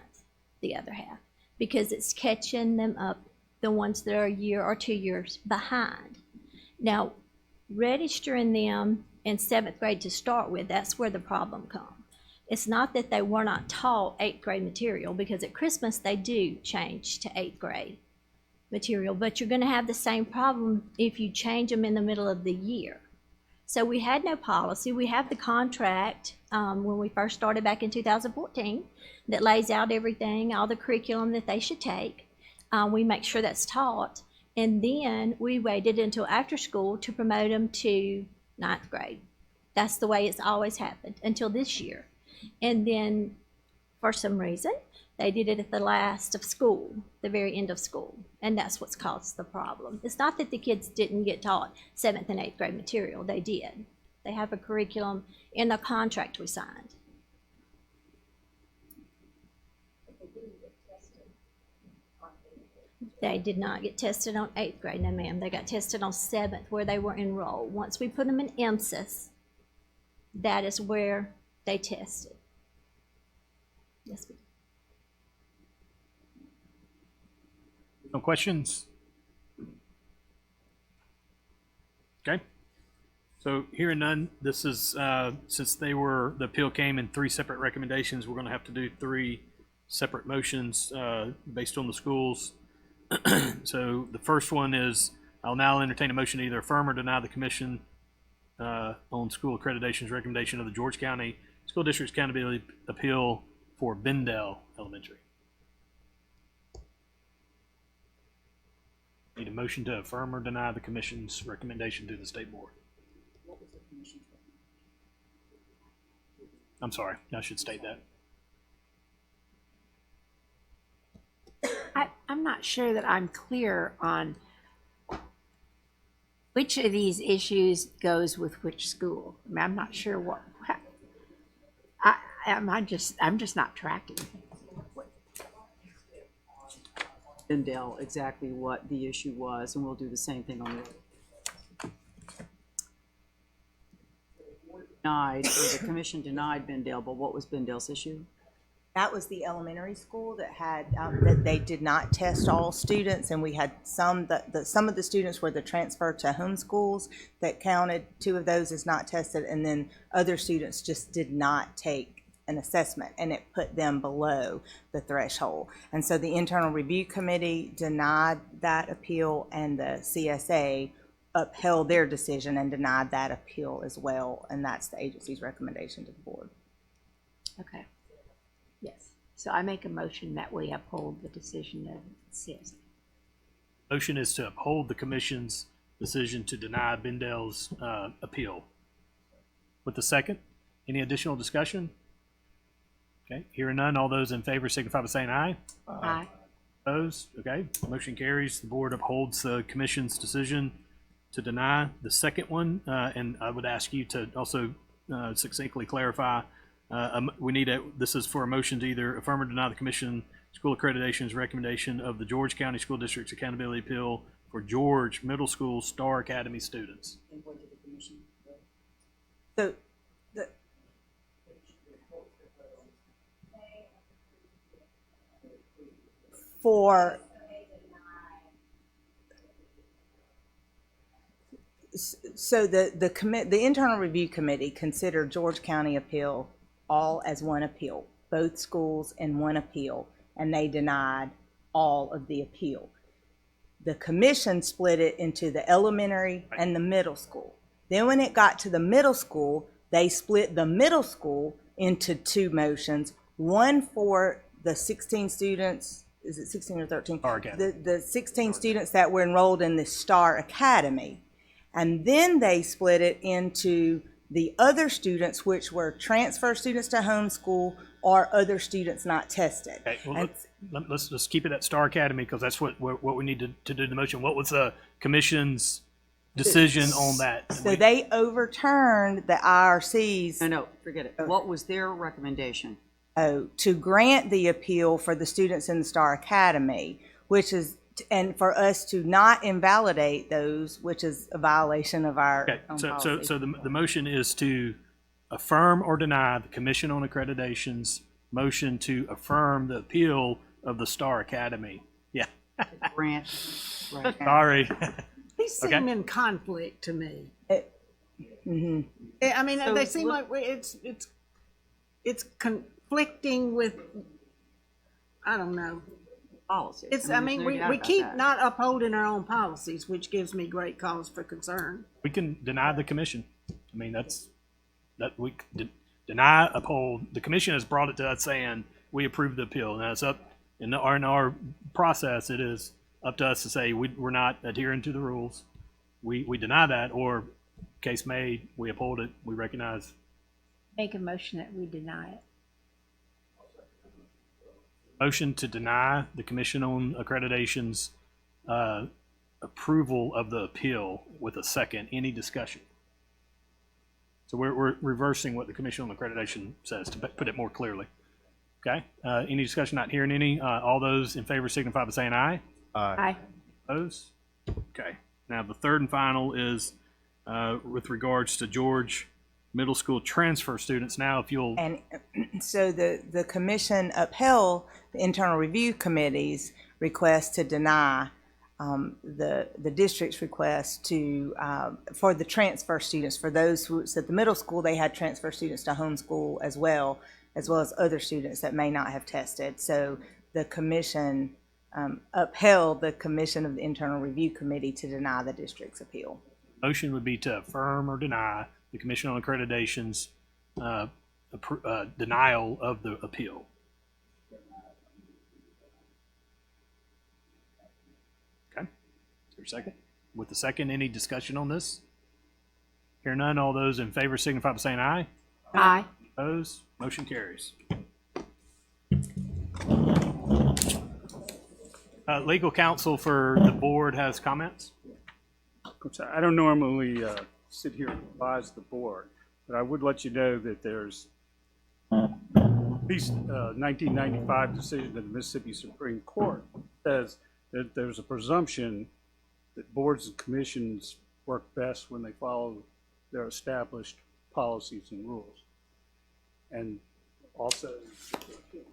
the other half, because it's catching them up, the ones that are a year or 2 years behind. Now, registering them in 7th grade to start with, that's where the problem comes. It's not that they were not taught 8th grade material, because at Christmas they do change to 8th grade material, but you're going to have the same problem if you change them in the middle of the year. So we had no policy. We have the contract when we first started back in 2014 that lays out everything, all the curriculum that they should take. We make sure that's taught, and then we waited until after school to promote them to 9th grade. That's the way it's always happened until this year. And then for some reason, they did it at the last of school, the very end of school, and that's what's caused the problem. It's not that the kids didn't get taught 7th and 8th grade material. They did. They have a curriculum in the contract we signed. They did not get tested on 8th grade, no ma'am. They got tested on 7th where they were enrolled. Once we put them in MSIS, that is where they tested. Yes, ma'am. No questions? Okay. So hearing none, this is, since the appeal came in 3 separate recommendations, we're going to have to do 3 separate motions based on the schools. So the first one is, I'll now entertain a motion to either affirm or deny the commission on school accreditation's recommendation of the George County School District's accountability appeal for Bendel Elementary. Need a motion to affirm or deny the commission's recommendation to the state board. I'm sorry, I should state that. I'm not sure that I'm clear on which of these issues goes with which school. I mean, I'm not sure what, I'm just not tracking. Bendel, exactly what the issue was, and we'll do the same thing on the other. Denied, or the commission denied Bendel, but what was Bendel's issue? That was the elementary school that had, that they did not test all students, and we had some some of the students were the transfer to homeschools that counted. 2 of those as not tested, and then other students just did not take an assessment, and it put them below the threshold. And so the internal review committee denied that appeal, and the CSA upheld their decision and denied that appeal as well, and that's the agency's recommendation to the board. Okay. Yes. So I make a motion that we uphold the decision of CSA. Motion is to uphold the commission's decision to deny Bendel's appeal. With the second, any additional discussion? Okay, hearing none, all those in favor signify by saying aye. Aye. Opposed? Okay, motion carries. The board upholds the commission's decision to deny the second one, and I would ask you to also succinctly clarify. We need this is for a motion to either affirm or deny the commission school accreditation's recommendation of the George County School District's accountability appeal for George Middle School Star Academy students. And what did the commission vote? So for so the internal review committee considered George County appeal all as one appeal, both schools in one appeal, and they denied all of the appeal. The commission split it into the elementary and the middle school. Then when it got to the middle school, they split the middle school into 2 motions, one for the 16 students, is it 16 or 13? The 16 students that were enrolled in the Star Academy. And then they split it into the other students, which were transfer students to homeschool or other students not tested. Okay, well, let's just keep it at Star Academy, because that's what we need to do the motion. What was the commission's decision on that? So they overturned the IRC's. No, forget it. What was their recommendation? To grant the appeal for the students in the Star Academy, which is, and for us to not invalidate those, which is a violation of our own policy. So the motion is to affirm or deny the Commission on Accreditation's motion to affirm the appeal of the Star Academy. Yeah. Grant. Right. Sorry. These seem in conflict to me. I mean, So they seem like it's conflicting with, I don't know. Policies. It's, I mean, we keep not upholding our own policies, which gives me great cause for concern. We can deny the commission. I mean, we deny, uphold. The commission has brought it to us saying we approve the appeal. Now it's up in our process. It is up to us to say we're not adhering to the rules. We deny that, or case made, we uphold it. We recognize. Make a motion that we deny it. Motion to deny the Commission on Accreditation's approval of the appeal with a second. Any discussion? So we're reversing what the Commission on Accreditation says to put it more clearly. Okay. Any discussion? Not hearing any. All those in favor signify by saying aye. Aye. Opposed? Okay. Now the third and final is with regards to George Middle School transfer students. Now, if you'll. And so the commission upheld the internal review committee's request to deny the district's request to for the transfer students. For those who at the middle school, they had transfer students to homeschool as well as other students that may not have tested. So the commission upheld the commission of the internal review committee to deny the district's appeal. Motion would be to affirm or deny the Commission on Accreditation's denial of the appeal. there a second? With the second, any discussion on this? Hear none, all those in favor signify by saying aye. Aye. Opposed? Motion carries. Legal counsel for the board has comments? I don't normally sit here and advise the board, but I would let you know that there's at least 1995 decision of the Mississippi Supreme Court says that there's a presumption that boards and commissions work best when they follow their established policies and rules, and also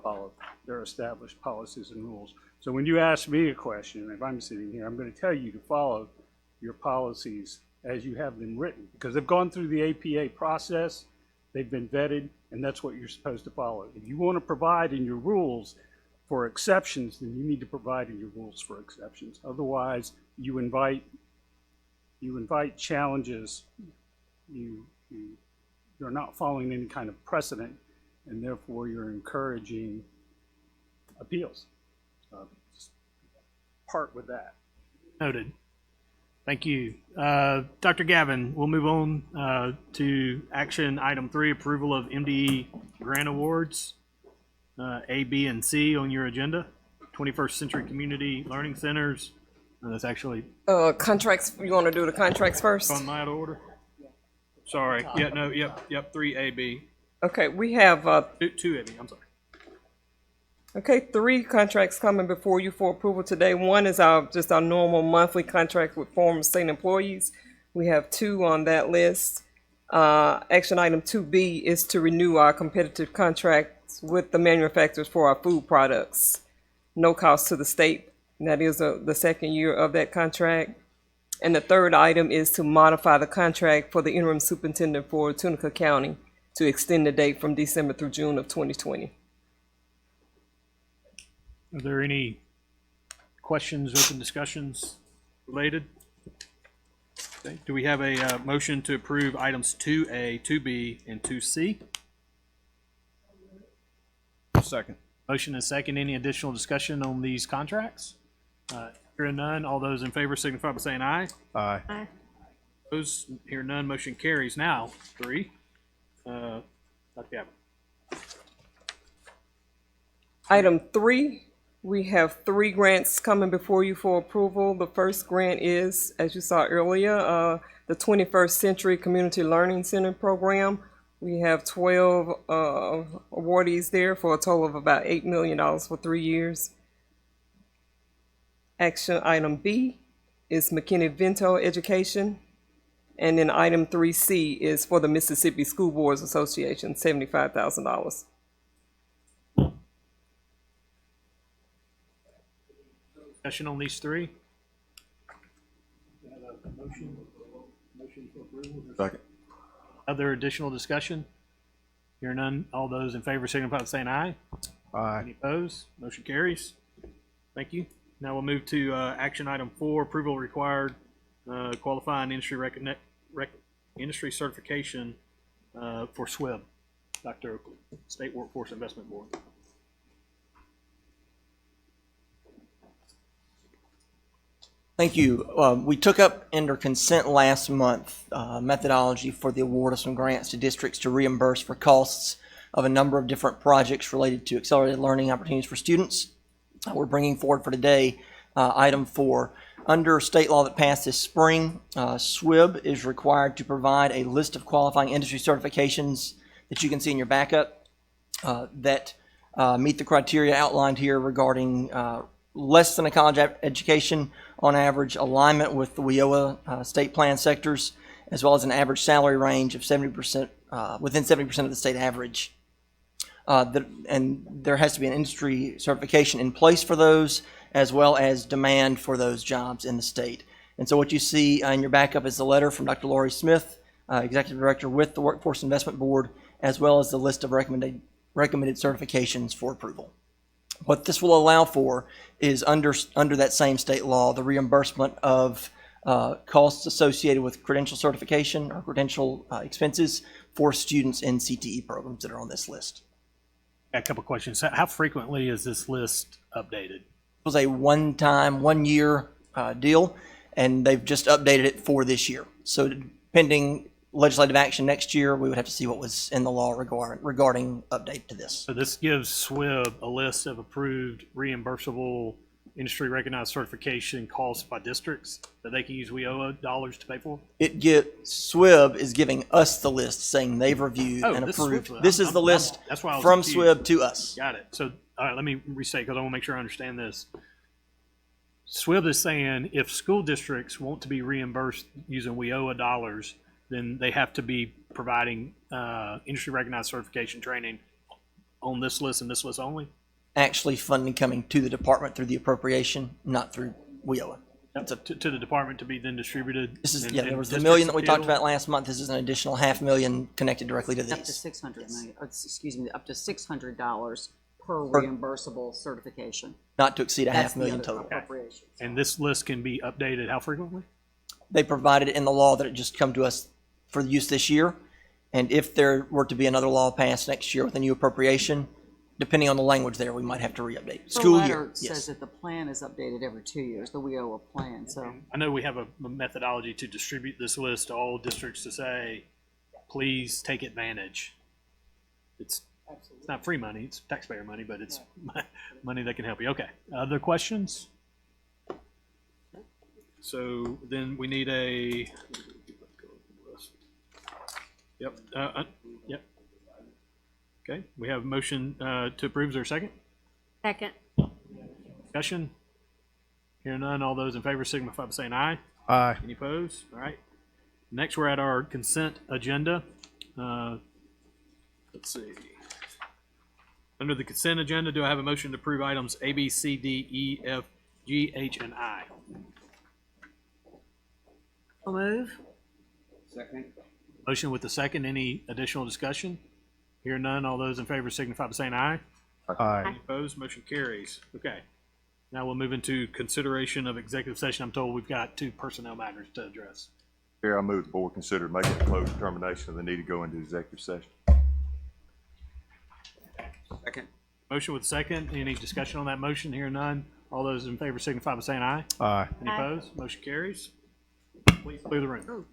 follow their established policies and rules. So when you ask me a question, if I'm sitting here, I'm going to tell you to follow your policies as you have them written, because they've gone through the APA process, they've been vetted, and that's what you're supposed to follow. If you want to provide in your rules for exceptions, then you need to provide in your rules for exceptions. Otherwise, you invite challenges. You're not following any kind of precedent, and therefore you're encouraging appeals. Just part with that. Noted. Thank you. Dr. Gavin, we'll move on to action item 3, approval of MDE grant awards, A, B, and C on your agenda. 21st Century Community Learning Centers. That's actually contracts. You want to do the contracts first? on that order. Sorry. Yeah, no, yep, 3 A, B. Okay, we have 2 A, B, I'm sorry. okay, 3 contracts coming before you for approval today. One is just our normal monthly contract with former state employees. We have 2 on that list. Action item 2B is to renew our competitive contracts with the manufacturers for our food products. No cost to the state. That is the second year of that contract. And the third item is to modify the contract for the interim superintendent for Tunica County to extend the date from December through June of 2020. Are there any questions, open discussions related? Okay. Do we have a motion to approve items 2A, 2B, and 2C? Second. Motion is second. Any additional discussion on these contracts? Hearing none, all those in favor signify by saying aye. Aye. Aye. Opposed, hear none, motion carries. Now, 3. Dr. Gavin. Item 3, we have 3 grants coming before you for approval. The first grant is, as you saw earlier, the 21st Century Community Learning Center program. We have 12 awardees there for a total of about $8 million for 3 years. Action item B is McKinney-Vento Education. And then item 3C is for the Mississippi School Boards Association, $75,000. Discussion on these 3? Second. Other additional discussion? Hear none, all those in favor signify by saying aye. Aye. Any opposed? Motion carries. Thank you. Now we'll move to action item 4, approval required qualifying industry certification for SWIB. Dr. Oakley, State Workforce Investment Board. Thank you. We took up under consent last month methodology for the award of some grants to districts to reimburse for costs of a number of different projects related to accelerated learning opportunities for students. We're bringing forward for today item 4. Under state law that passed this spring, SWIB is required to provide a list of qualifying industry certifications that you can see in your backup that meet the criteria outlined here regarding less than a college education on average, alignment with the WIOA state plan sectors, as well as an average salary range of 70%, within 70% of the state average. And there has to be an industry certification in place for those, as well as demand for those jobs in the state. And so what you see in your backup is the letter from Dr. Laurie Smith, Executive Director with the Workforce Investment Board, as well as the list of recommended certifications for approval. What this will allow for is under that same state law, the reimbursement of costs associated with credential certification or credential expenses for students in CTE programs that are on this list. A couple questions. How frequently is this list updated? It was a one-year deal, and they've just updated it for this year. So pending legislative action next year, we would have to see what was in the law regarding update to this. So this gives SWIB a list of approved reimbursable industry recognized certification costs by districts that they can use WIOA dollars to pay for? SWIB is giving us the list saying they've reviewed and this approved. SWIB. This is the list that's why I was from confused. SWIB to us. Got it. So, all right, let me restate because I want to make sure I understand this. SWIB is saying if school districts want to be reimbursed using WIOA dollars, then they have to be providing industry recognized certification training on this list and this list only? Actually, funding coming to the department through the appropriation, not through WIOA. It's up to the department to be then distributed. This is, and- there and was the districts million that we appeal? talked about last month. This is an additional $500,000 connected directly to Up to these. 600 million, excuse me, up to $600 per Per- reimbursable certification. Not to exceed a That's the $500,000 other total. appropriation. And this list can be updated how frequently? They provided in the law that it just come to us for use this year. And if there were to be another law passed next year with a new appropriation, depending on the language there, we might have to re-update. The School letter year, says yes. that the plan is updated every 2 years, the WIOA plan, so. I know we have a methodology to distribute this list to all districts to say, please take advantage. It's not free money, it's taxpayer money, but it's money that can help you. Okay, other questions? So then we need a, yep, yep. Okay, we have a motion to approve. Is there a second? Second. Discussion? Hearing none, all those in favor signify by saying aye. Aye. Any opposed? All right. Next, we're at our consent agenda. Let's see. Under the consent agenda, do I have a motion to approve items A, B, C, D, E, F, G, H, and I? I'll move. Second. Motion with the second. Any additional discussion? Hearing none, all those in favor signify by saying aye. Aye. Any opposed? Motion carries. Okay. Now we'll move into consideration of executive session. I'm told we've got 2 personnel matters to address. Chair, I move the board consider making a closed determination of the need to go into executive session. Second. Motion with second. Any discussion on that motion? Hearing none. All those in favor signify by saying aye. Aye. Any opposed? Motion carries. Please clear the room.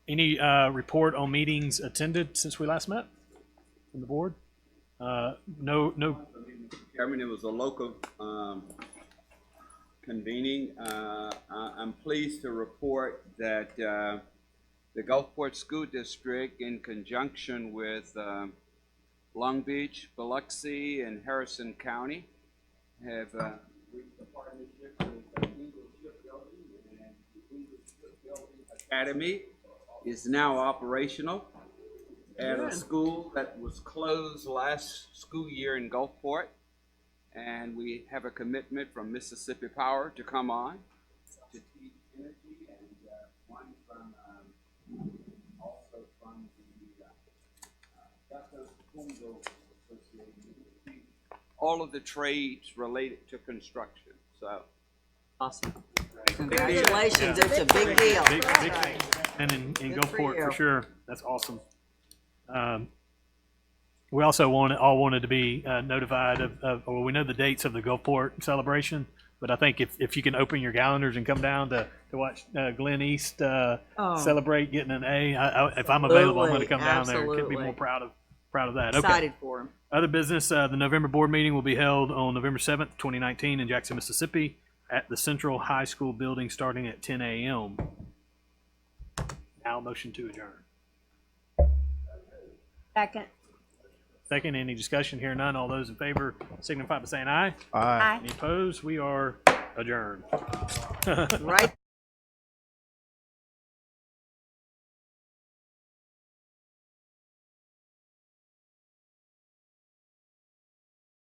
Any report on meetings attended since we last met from the board? No. Chairman, it was a local convening. I'm pleased to report that the Gulfport School District, in conjunction with Long Beach, Biloxi, and Harrison County, have reached a partnership with English Shipbuilding, and the English Shipbuilding Academy is now operational at a school that was closed last school year in Gulfport. And we have a commitment from Mississippi Power to come on to teach energy, and one from also from the Association. All of the trades related to construction. So Awesome. Congratulations, it's a big deal. Big thing. And in Good for Gulfport, you. for sure. That's awesome. We also wanted to be notified well, we know the dates of the Gulfport celebration, but I think if you can open your calendars and come down to watch Glen East celebrate getting an A, if I'm available, I'm going to come down there. Couldn't be more proud of that. Excited for him. Other business, the November board meeting will be held on November 7th, 2019 in Jackson, Mississippi at the Central High School building starting at 10 a.m. Now motion to adjourn. Second. Second, any discussion? Here none. All those in favor signify by saying aye. Aye. Any opposed? We are adjourned. Right.